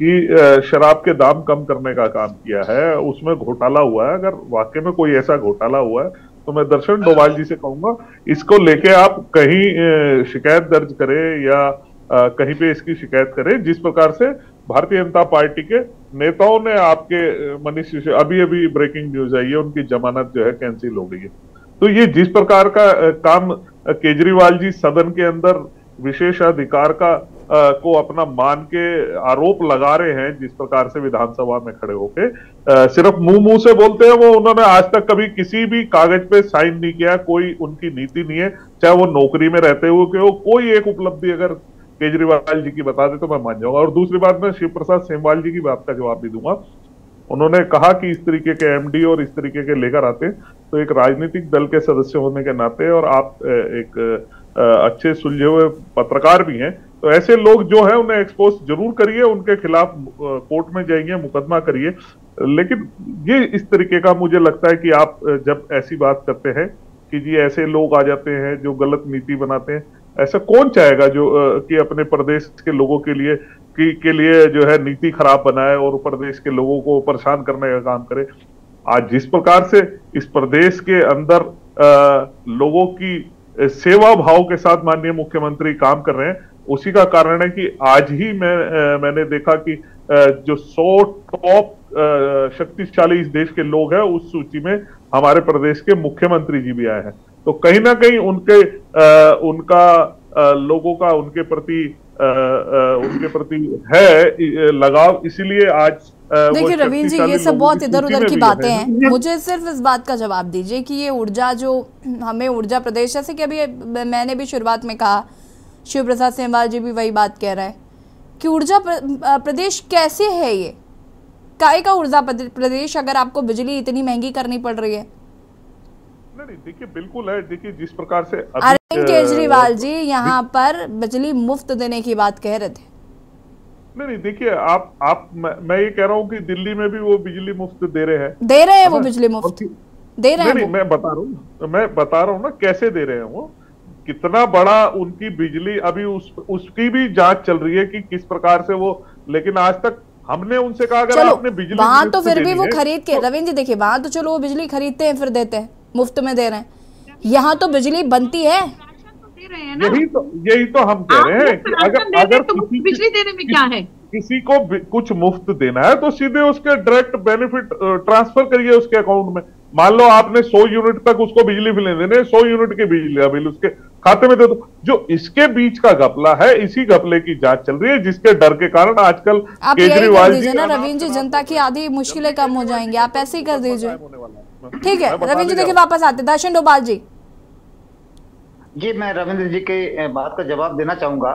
कि शराब के दाम कम करने का काम किया है, उसमें घोटाला हुआ है। अगर वाकई में कोई ऐसा घोटाला हुआ है तो मैं दर्शन डोभाल जी से कहूंगा इसको लेके आप कहीं शिकायत दर्ज करें या कहीं पे इसकी शिकायत करें। जिस प्रकार से भारतीय जनता पार्टी के नेताओं ने आपके मनीष सिसोदिया, अभी ब्रेकिंग न्यूज आई है, उनकी जमानत जो है कैंसिल हो गई है। तो ये जिस प्रकार का काम केजरीवाल जी सदन के अंदर विशेषाधिकार का को अपना मान के आरोप लगा रहे हैं, जिस प्रकार से विधानसभा में खड़े होके सिर्फ मुंह से बोलते हैं, वो उन्होंने आज तक कभी किसी भी कागज पे साइन नहीं किया, कोई उनकी नीति नहीं है, चाहे वो नौकरी में रहते हुए कि वो कोई एक उपलब्धि अगर केजरीवाल जी की बता दे तो मैं मान जाऊंगा। और दूसरी बात, मैं शिव प्रसाद सेमवाल जी की बात का जवाब भी दूंगा। उन्होंने कहा कि इस तरीके के एमडी और इस तरीके के लेकर आते तो एक राजनीतिक दल के सदस्य होने के नाते, और आप एक अच्छे सुलझे हुए पत्रकार भी हैं, तो ऐसे लोग जो है उन्हें एक्सपोज जरूर करिए, उनके खिलाफ कोर्ट में जाइए, मुकदमा करिए। लेकिन ये इस तरीके का मुझे लगता है कि आप जब ऐसी बात करते हैं कि जी ऐसे लोग आ जाते हैं जो गलत नीति बनाते हैं, ऐसा कौन चाहेगा जो कि अपने प्रदेश के लोगों के लिए जो है नीति खराब बनाए और प्रदेश के लोगों को परेशान करने का काम करे। आज जिस प्रकार से इस प्रदेश के अंदर लोगों की सेवा भाव के साथ माननीय मुख्यमंत्री काम कर रहे हैं, उसी का कारण है कि आज ही मैंने देखा कि जो 100 टॉप शक्तिशाली इस देश के लोग हैं उस सूची में हमारे प्रदेश के मुख्यमंत्री जी भी आए हैं। तो कहीं ना कहीं उनका लोगों का उनके प्रति है लगाव, इसीलिए आज देखिए रवींद्र जी, ये सब बहुत इधर उधर की बातें हैं। मुझे सिर्फ इस बात का जवाब दीजिए कि ये ऊर्जा जो हमें ऊर्जा प्रदेश, जैसे कि अभी मैंने भी शुरुआत में कहा, शिव प्रसाद सेमवाल जी भी वही बात कह रहा है कि ऊर्जा प्रदेश कैसे है, ये काय का ऊर्जा प्रदेश अगर आपको बिजली इतनी महंगी करनी पड़ रही है। नहीं, देखिए बिल्कुल है। देखिए जिस प्रकार से अरविंद केजरीवाल जी यहाँ पर बिजली मुफ्त देने की बात कह रहे थे। नहीं, देखिए मैं ये कह रहा हूँ कि दिल्ली में भी वो बिजली मुफ्त दे रहे हैं वो बिजली मुफ्त दे रहे हैं। नहीं, मैं बता रहा हूँ ना कैसे दे रहे हैं वो, कितना बड़ा उनकी बिजली अभी उसकी भी जांच चल रही है कि किस प्रकार से वो, लेकिन आज तक हमने उनसे कहा अगर आपने बिजली वहां तो फिर भी वो खरीद के, रविंद्र जी देखिए वहां तो चलो वो बिजली खरीदते हैं फिर देते हैं, मुफ्त में दे रहे हैं, यहाँ तो बिजली बनती है। यही तो हम कह रहे हैं कि अगर तो बिजली देने में क्या है, किसी को कुछ मुफ्त देना है तो सीधे उसके डायरेक्ट बेनिफिट ट्रांसफर करिए उसके अकाउंट में। मान लो आपने 100 यूनिट तक उसको बिजली बिल देने, 100 यूनिट के बिजली बिल उसके खाते में दे दो। जो इसके बीच का घपला है, इसी घपले की जांच चल रही है, जिसके डर के कारण आजकल केजरीवाल जी ना रविंद्र जी, जनता की आधी मुश्किलें कम हो जाएंगी, आप ऐसे ही कर दीजिए। ठीक है रविंद्र जी, देखिए वापस आते दर्शन डोभाल जी। जी, मैं रविंद्र जी के बात का जवाब देना चाहूंगा।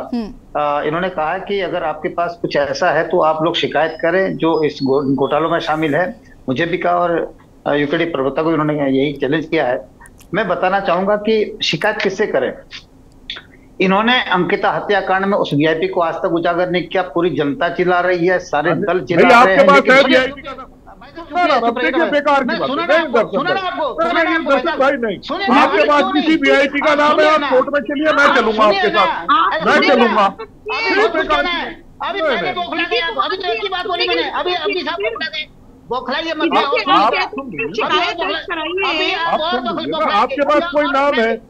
इन्होंने कहा कि अगर आपके पास कुछ ऐसा है तो आप लोग शिकायत करें जो इस घोटालों में शामिल है। मुझे भी कहा और यूकेडी प्रवक्ता को इन्होंने यही चैलेंज किया है। मैं बताना चाहूंगा कि शिकायत किससे करें। इन्होंने अंकिता हत्याकांड में उस वीआईपी को आज तक उजागर नहीं किया। पूरी जनता चिल्ला रही है, सारे दल चिल्ला रहे हैं। आपके पास किसी वीआईपी का नाम है, आप कोर्ट में चलिए, मैं चलूंगा आपके साथ, मैं चलूंगा। अभी पहले बौखला गए, अभी तो एक ही बात बोली मैंने, अभी साहब बौखला गए, बौखलाइए मत। आपके पास कोई नाम है,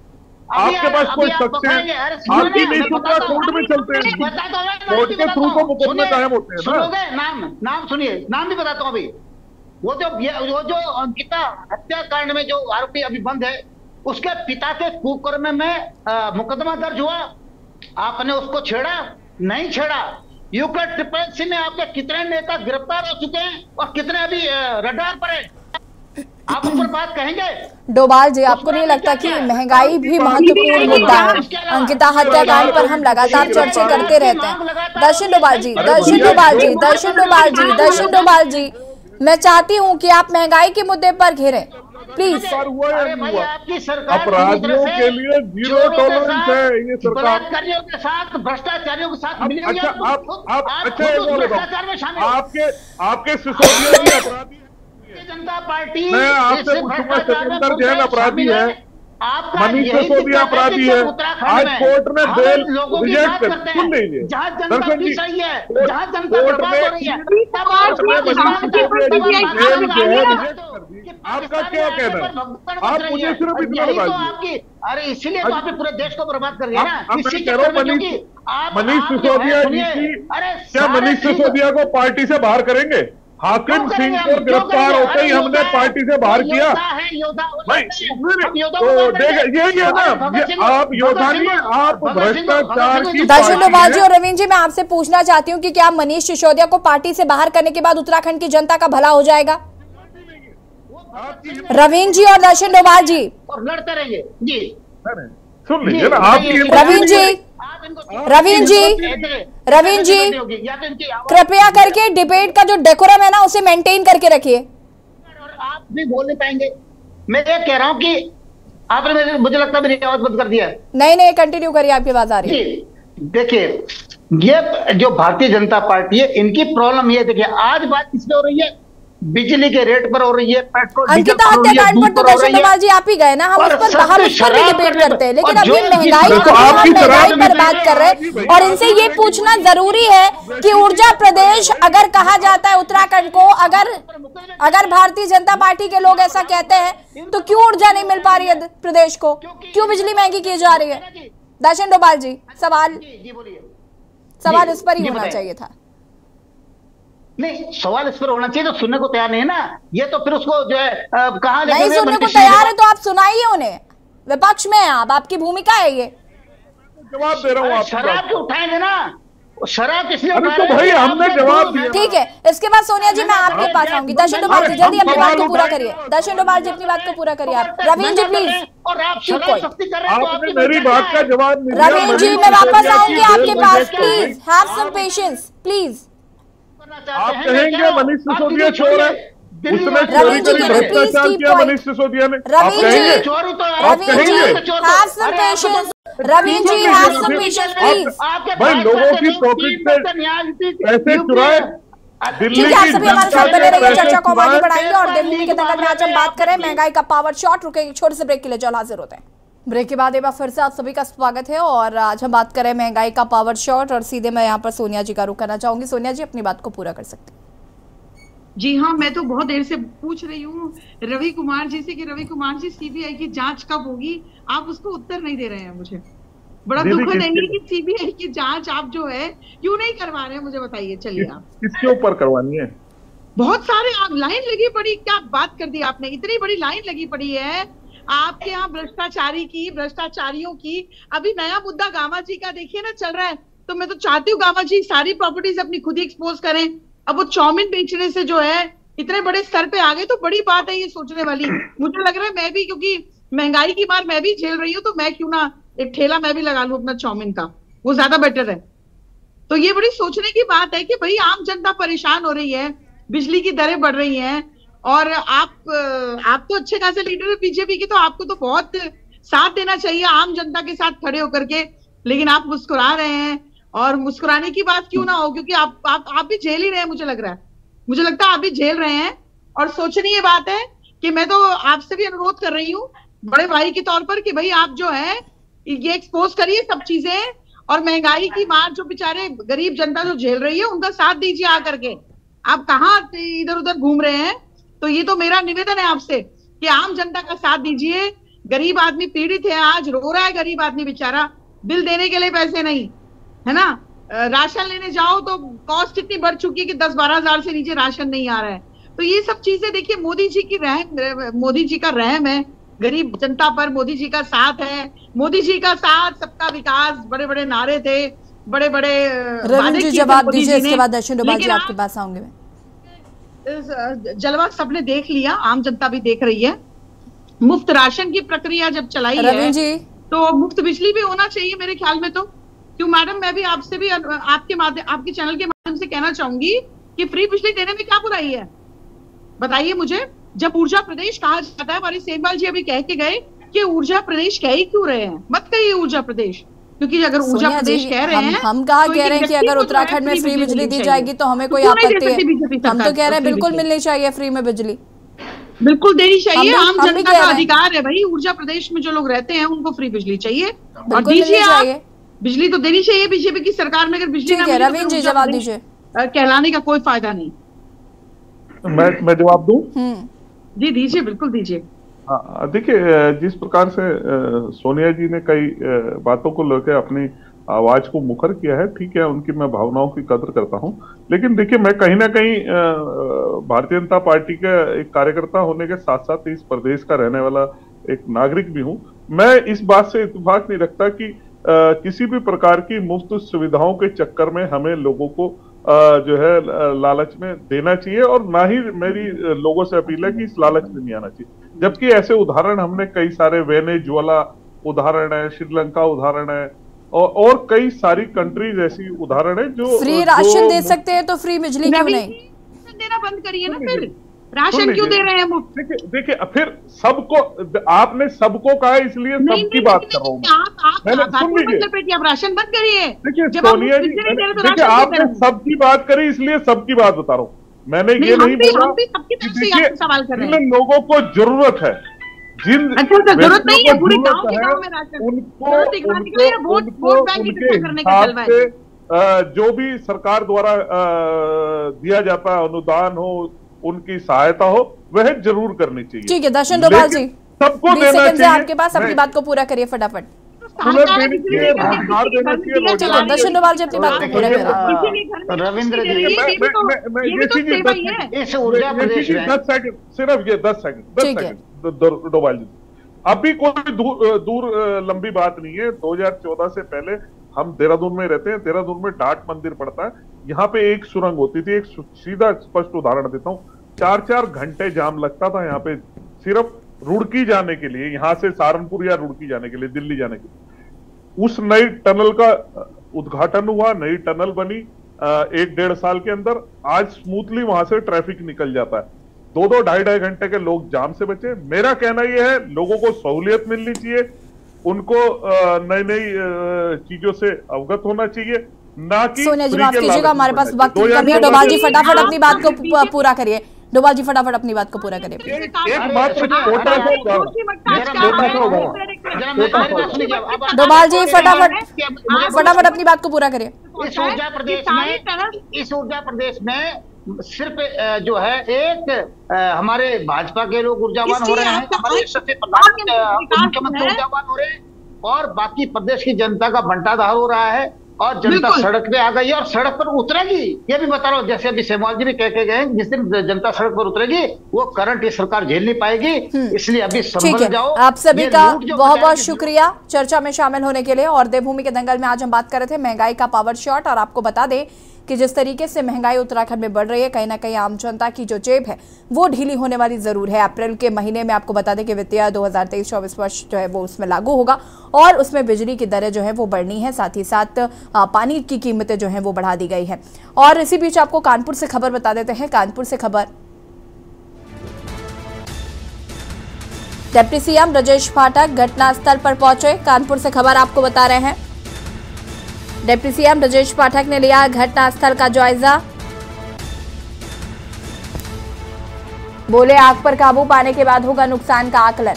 आपके पास कोई शख्स है, आपकी नहीं सुनता, कोर्ट में चलते हैं, कोर्ट के थ्रू तो मुकदमे कायम होते हैं ना। नाम सुनिए, नाम भी बताता हूँ। अभी वो जो अंकिता हत्याकांड में जो आरोपी अभी बंद है, उसके पिता के कुकर्म में मुकदमा दर्ज हुआ। आपने उसको छेड़ा नहीं छेड़ा? यूक्रेन ट्रिपल सी में आपके कितने नेता गिरफ्तार हो चुके हैं और कितने अभी रडार पर हैं? आप उस पर बात कहेंगे? डोभाल जी, आपको नहीं लगता कि महंगाई भी महत्वपूर्ण मुद्दा है? अंकिता हत्याकांड पर हम लगातार चर्चा करते रहते हैं। दर्शन डोभाल जी, मैं चाहती हूं कि आप महंगाई के मुद्दे पर घेरें प्लीज। अपराधियों के लिए जीरो टॉलरेंस है ये सरकार। बलात्कारियों के साथ, भ्रष्टाचारियों के साथ मिलेंगे। आपके सिसोदिया भी अपराधी, जनता पार्टी, मैं आपसे पूछूंगा, सतेंद्र जैन अपराधी है, मनीष सिसोदिया अपराधी है, आज कोर्ट में बेल रिजेक्ट कर, सुन लीजिए दर्शन जी, कोर्ट में आपका क्या कहना है? आप मुझे सिर्फ इतना बताइए। अरे इसीलिए तो आपने पूरे देश को बर्बाद कर दिया ना। मनीष सिसोदिया जी की, क्या मनीष सिसोदिया को पार्टी से बाहर करेंगे? हाकिम सिंह को गिरफ्तार होते ही हमने पार्टी से बाहर किया भाई। तो यही है ना, आप योद्धा नहीं, आप भ्रष्टाचार की। दर्शन डोभाल जी और रवीन जी, मैं आपसे पूछना चाहती हूँ कि क्या मनीष सिसोदिया को पार्टी से बाहर करने के बाद उत्तराखंड की जनता का भला हो जाएगा? रवीन जी और दर्शन डोभाल जी, और लड़ते रहेंगे जी। सुन लीजिए ना, आपकी रवीन जी कृपया करके डिबेट का जो डेकोरम है ना, उसे मेंटेन करके रखिए। आप भी बोल नहीं पाएंगे। मैं ये कह रहा हूँ कि आपने मुझे लगता है मेरी आवाज बंद कर दिया। नहीं, कंटिन्यू करिए, आपकी आवाज आ रही है। देखिए, ये जो भारतीय जनता पार्टी है, इनकी प्रॉब्लम ये, देखिए आज बात किसमें हो रही है? बिजली के रेट पर हो रही है, पेट्रोल अंकिता हत्याकांड पर तो दर्शन डोभाल जी आप ही गए ना, हम उस पर बाहर उस पर भी डिबेट करते हैं, लेकिन अभी महंगाई पर बात कर रहे हैं। और इनसे ये पूछना जरूरी है कि ऊर्जा प्रदेश अगर कहा जाता है उत्तराखंड को, अगर भारतीय जनता पार्टी के लोग ऐसा कहते हैं, तो क्यों ऊर्जा नहीं मिल पा रही है प्रदेश को? क्यों बिजली महंगी की जा रही है? दर्शन डोभाल जी, सवाल इस पर ही होना चाहिए था। नहीं, सवाल इस पर होना चाहिए, तो सुनने को तैयार नहीं है ना। ये तो फिर उसको जो है कहाँ नहीं सुनने को तैयार है तो आप सुनाइए उन्हें। विपक्ष में आप, आपकी भूमिका है ये। जवाब दे रहा हूँ। शराब क्यों उठाएंगे ना? शराब इसलिए उठा रहे हैं, भाई हमने जवाब दिया। ठीक है, इसके बाद सोनिया जी मैं आपके पास आऊंगी। दर्शन डोभाल जी जल्दी अपनी बात को पूरा करिए। दर्शन डोभाल जी अपनी बात को पूरा करिए आप। रवीन जी प्लीज। और आप शराब सख्ती कर रहे हैं, आपने मेरी बात का जवाब नहीं दिया। रवीन जी मैं वापस आऊंगी आपके पास, please have some patience please. आप कहेंगे मनीष सिसोदिया चोर है, उसने चोरी करी, भ्रष्टाचार किया मनीष सिसोदिया ने, आप कहेंगे? रवीन जी हैव सम पेशेंस प्लीज। भाई लोगों की पॉकेट से पैसे चुराए, दिल्ली की आप सभी हमारे साथ बने रहिए, चर्चा को आगे बढ़ाएंगे। और दिल्ली के दंगल में आज हम बात करें महंगाई का पावर शॉट। रुकेंगे छोटे से ब्रेक के लिए, जल्द हाजिर होते हैं। ब्रेक के बाद एक बार फिर से आप सभी का स्वागत है और आज हम बात करें महंगाई का पावर शॉट। और सीधे मैं यहाँ पर सोनिया जी का रुख करना चाहूंगी। सोनिया जी अपनी बात को पूरा कर सकते हैं। जी हाँ, मैं तो बहुत देर से पूछ रही हूँ रवि कुमार जी से कि रवि कुमार जी सीबीआई की जांच कब होगी? आप उसको उत्तर नहीं दे रहे हैं। मुझे बड़ा दुखद है कि सीबीआई की जांच आप जो है क्यों नहीं करवा रहे हैं, मुझे बताइए। चलिए, आप किसके ऊपर करवानी है? बहुत सारे लाइन लगी पड़ी, क्या बात कर दी आपने, इतनी बड़ी लाइन लगी पड़ी है आपके यहाँ भ्रष्टाचारियों की। अभी नया मुद्दा गामा जी का देखिए ना चल रहा है, तो मैं तो चाहती हूँ गामा जी सारी प्रॉपर्टीज अपनी खुद ही एक्सपोज करें। अब वो चाउमीन बेचने से जो है इतने बड़े स्तर पे आ गए, तो बड़ी बात है ये सोचने वाली। मुझे लग रहा है मैं भी, क्योंकि महंगाई की मार मैं भी झेल रही हूँ, तो मैं क्यों ना एक ठेला मैं भी लगा लूं अपना चाउमीन का, वो ज्यादा बेटर है। तो ये बड़ी सोचने की बात है कि भाई आम जनता परेशान हो रही है, बिजली की दरें बढ़ रही हैं, और आप तो अच्छे खासे लीडर है बीजेपी की, तो आपको तो बहुत साथ देना चाहिए आम जनता के साथ खड़े होकर के। लेकिन आप मुस्कुरा रहे हैं, और मुस्कुराने की बात क्यों ना हो, क्योंकि आप भी झेल ही रहे हैं। मुझे लगता है आप भी झेल रहे हैं। और सोचनीय ये बात है कि मैं तो आपसे भी अनुरोध कर रही हूँ बड़े भाई के तौर पर कि भाई आप जो है ये एक्सपोज करिए सब चीजें, और महंगाई की मार जो बेचारे गरीब जनता जो झेल रही है उनका साथ दीजिए आकर के। आप कहाँ इधर उधर घूम रहे हैं? तो ये तो मेरा निवेदन है आपसे कि आम जनता का साथ दीजिए। गरीब आदमी पीड़ित है, आज रो रहा है गरीब आदमी बेचारा, बिल देने के लिए पैसे नहीं है ना, राशन लेने जाओ तो कॉस्ट इतनी बढ़ चुकी है कि 10-12 हजार से नीचे राशन नहीं आ रहा है। तो ये सब चीजें देखिए, मोदी जी का रहम है गरीब जनता पर, मोदी जी का साथ है, मोदी जी का साथ, सबका विकास, बड़े बड़े नारे थे, बड़े बड़े रविंद्र जी जवाब दीजिए, इसके बाद दर्शन डोभाल जी आपके पास आऊंगे मैं। जलवा सबने देख लिया, आम जनता भी देख रही है। मुफ्त राशन की प्रक्रिया जब चलाई है जी, तो मुफ्त बिजली भी होना चाहिए मेरे ख्याल में। तो क्यों मैडम, मैं भी आपसे भी आपके चैनल के माध्यम से कहना चाहूंगी कि फ्री बिजली देने में क्या बुराई है, बताइए मुझे। जब ऊर्जा प्रदेश कहा जाता है, हमारे सेमवाल जी अभी कह के गए कि ऊर्जा प्रदेश कह ही क्यों रहे हैं, मत कहिए ऊर्जा प्रदेश, क्योंकि अगर ऊर्जा प्रदेश कह रहे हैं, हम कहा कह रहे हैं कि अगर उत्तराखंड में फ्री बिजली दी जाएगी तो हमें कोई आपत्ति है। हम तो कह रहे हैं बिल्कुल मिलनी चाहिए फ्री में बिजली, बिल्कुल देनी चाहिए, आम जनता का अधिकार है भाई। ऊर्जा प्रदेश में जो लोग रहते हैं उनको फ्री बिजली चाहिए, और दीजिए आप, बिजली तो देनी चाहिए। बीजेपी की सरकार में अगर बिजली ना मिले, रविंद्र जी जवाब दीजिए। कहलाने का कोई फायदा नहीं। मैं जवाब दूं? जी दीजिए, बिल्कुल दीजिए। हाँ, देखिए, जिस प्रकार से सोनिया जी ने कई बातों को लेकर अपनी आवाज को मुखर किया है, ठीक है, उनकी मैं भावनाओं की कदर करता हूं, लेकिन देखिए, मैं कहीं ना कहीं भारतीय जनता पार्टी का एक कार्यकर्ता होने के साथ साथ इस प्रदेश का रहने वाला एक नागरिक भी हूं। मैं इस बात से इत्तेफाक नहीं रखता कि किसी भी प्रकार की मुफ्त सुविधाओं के चक्कर में हमें लोगों को जो है लालच में देना चाहिए, और ना ही मेरी लोगों से अपील है कि इस लालच में नहीं आना चाहिए। जबकि ऐसे उदाहरण हमने कई सारे, वेनेजुएला उदाहरण है, श्रीलंका उदाहरण है, और कई सारी कंट्रीज ऐसी उदाहरण है जो फ्री राशन दे सकते हैं, तो फ्री बिजली क्यों नहीं देना बंद करिए ना, फिर राशन क्यों दे रहे हैं मुफ्त? देखिए, फिर सबको, आपने सबको कहा, इसलिए सबकी बात कर रहा हूँ। आप राशन बंद करिए। देखिए सोनिया जी, देखिए, आपने सबकी बात करी इसलिए सबकी बात बता रहा हूँ। मैंने ये नहीं बोला कि देखिए, जिन लोगों को जरूरत है, जिन जरूरत नहीं है, पूरे गांव के गांव में राशन, जो भी सरकार द्वारा दिया जाता है, अनुदान हो, उनकी सहायता हो, वह जरूर करनी चाहिए। ठीक है दर्शन डोभाल जी, सबको देना चाहिए। आपके पास अपनी बात को पूरा करिए फटाफट। दर्शन डोभाल जी अपनी बात को पूरा करिए। रविंद्र जी, इस ऊर्जा प्रदेश में 10 सेकंड, सिर्फ ये 10 सेकंड डोभाल जी, अभी कोई दूर लंबी बात नहीं है। 2014 से पहले हम देहरादून में रहते हैं, देहरादून में डाट मंदिर पड़ता है, यहाँ पे एक सुरंग होती थी। एक सीधा स्पष्ट उदाहरण देता हूँ, 4-4 घंटे जाम लगता था यहाँ पे, सिर्फ रुड़की जाने के लिए, यहाँ से सहारनपुर या रुड़की जाने के लिए, दिल्ली जाने के लिए। उस नई टनल का उद्घाटन हुआ, नई टनल बनी 1-1.5 साल के अंदर। आज स्मूथली वहां से ट्रैफिक निकल जाता है। 2-2, 2.5 घंटे के लोग जाम से बचे। मेरा कहना यह है, लोगों को सहूलियत मिलनी चाहिए, उनको नई नई चीजों से अवगत होना चाहिए, ना कि सोनिया जी माफ कीजिएगा, हमारे पास वक्त की कमी है। डोभाल जी फटाफट अपनी बात को पूरा करिए। डोभाल जी फटाफट अपनी बात को पूरा करिए। डोभाल जी फटाफट अपनी बात को पूरा करिए। इस ऊर्जा प्रदेश में सिर्फ जो है एक हमारे भाजपा के लोग ऊर्जावान हो रहे हैं, हमारे सचिव प्रधान मुख्यमंत्री ऊर्जावान हो रहे हैं, और बाकी प्रदेश की जनता का भंटाधार हो रहा है, और जनता सड़क पे आ गई है और सड़क पर उतरेगी। ये भी बता रहा हूँ, जैसे अभी सेमवाल जी भी कह के गए, जिस दिन जनता सड़क पर उतरेगी वो करंट ये सरकार झेल नहीं पाएगी। इसलिए अभी संभल जाओ। आप सभी का बहुत बहुत शुक्रिया चर्चा में शामिल होने के लिए। और देवभूमि के दंगल में आज हम बात कर रहे थे महंगाई का पावर शॉट, और आपको बता दें कि जिस तरीके से महंगाई उत्तराखंड में बढ़ रही है, कहीं ना कहीं आम जनता की जो जेब है वो ढीली होने वाली जरूर है। अप्रैल के महीने में आपको बता दें कि वित्तीय 2023-24 वर्ष जो है वो उसमें लागू होगा, और उसमें बिजली की दरें जो है वो बढ़नी है, साथ ही साथ पानी की कीमतें जो है वो बढ़ा दी गई है। और इसी बीच आपको कानपुर से खबर बता देते हैं। कानपुर से खबर, डिप्टी सीएम ब्रजेश पाठक घटनास्थल पर पहुंचे। कानपुर से खबर आपको बता रहे हैं। डिप्टी सीएम ब्रजेश पाठक ने लिया घटनास्थल का जायजा। बोले आग पर काबू पाने के बाद होगा नुकसान का आकलन।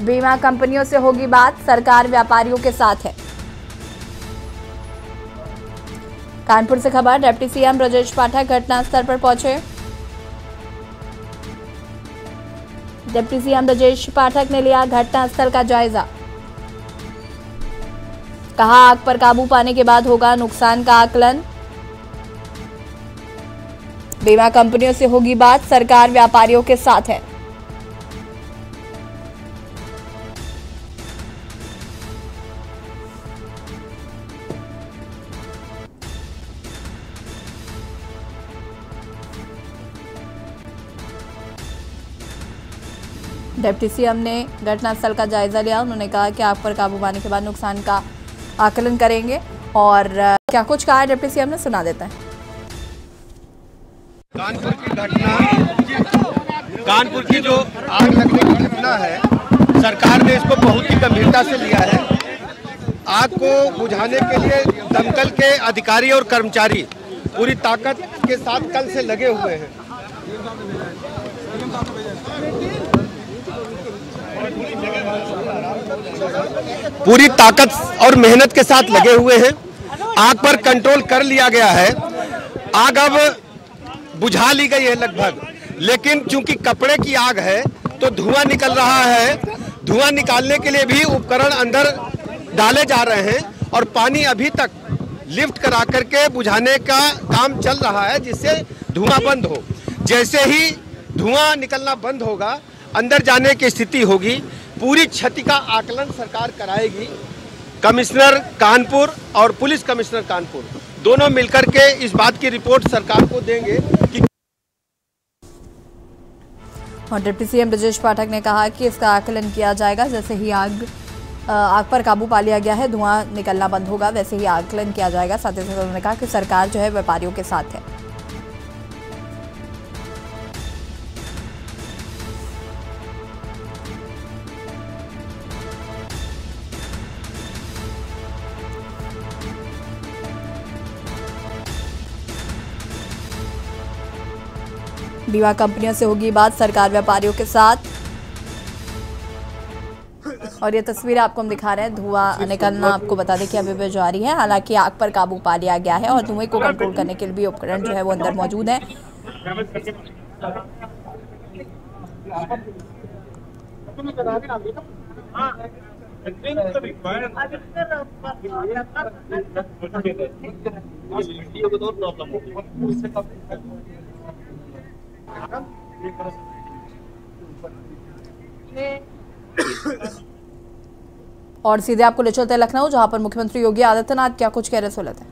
बीमा कंपनियों से होगी बात, सरकार व्यापारियों के साथ है। कानपुर से खबर, डिप्टी सीएम ब्रजेश पाठक घटनास्थल पर पहुंचे। डिप्टी सीएम ब्रजेश पाठक ने लिया घटनास्थल का जायजा। कहा आग पर काबू पाने के बाद होगा नुकसान का आकलन। बीमा कंपनियों से होगी बात, सरकार व्यापारियों के साथ है। डिप्टी सीएम ने घटनास्थल का जायजा लिया। उन्होंने कहा कि आग पर काबू पाने के बाद नुकसान का आकलन करेंगे। और क्या कुछ कहा डिप्टी सीएम ने, सुना देता है। कानपुर की घटना, कानपुर की जो आग लगने की घटना है, सरकार ने इसको बहुत ही गंभीरता से लिया है। आग को बुझाने के लिए दमकल के अधिकारी और कर्मचारी पूरी ताकत के साथ कल से लगे हुए हैं। पूरी ताकत और मेहनत के साथ लगे हुए हैं। आग पर कंट्रोल कर लिया गया है। आग अब बुझा ली गई है लगभग, लेकिन चूंकि कपड़े की आग है तो धुआं निकल रहा है। धुआं निकालने के लिए भी उपकरण अंदर डाले जा रहे हैं और पानी अभी तक लिफ्ट करा करके बुझाने का काम चल रहा है, जिससे धुआं बंद हो। जैसे ही धुआं निकलना बंद होगा, अंदर जाने की स्थिति होगी, पूरी क्षति का आकलन सरकार कराएगी। कमिश्नर कानपुर और पुलिस कमिश्नर कानपुर दोनों मिलकर के इस बात की रिपोर्ट सरकार को देंगे कि। और डिप्टी सीएम ब्रजेश पाठक ने कहा कि इसका आकलन किया जाएगा। जैसे ही आग पर काबू पा लिया गया है, धुआं निकलना बंद होगा, वैसे ही आकलन किया जाएगा। साथ ही साथ उन्होंने कहा कि सरकार जो है व्यापारियों के साथ है। बीमा कंपनियों से होगी बात, सरकार व्यापारियों के साथ। और ये तस्वीर आपको हम दिखा रहे हैं। धुआं निकलना आपको बता दें कि अभी भी जारी है। हालांकि आग पर काबू पा लिया गया है और धुएं को कंट्रोल करने के लिए भी उपकरण जो है वो अंदर मौजूद है। और सीधे आपको ले चलते हैं लखनऊ, जहां पर मुख्यमंत्री योगी आदित्यनाथ क्या कुछ कह रहे हैं, सुनते हैं।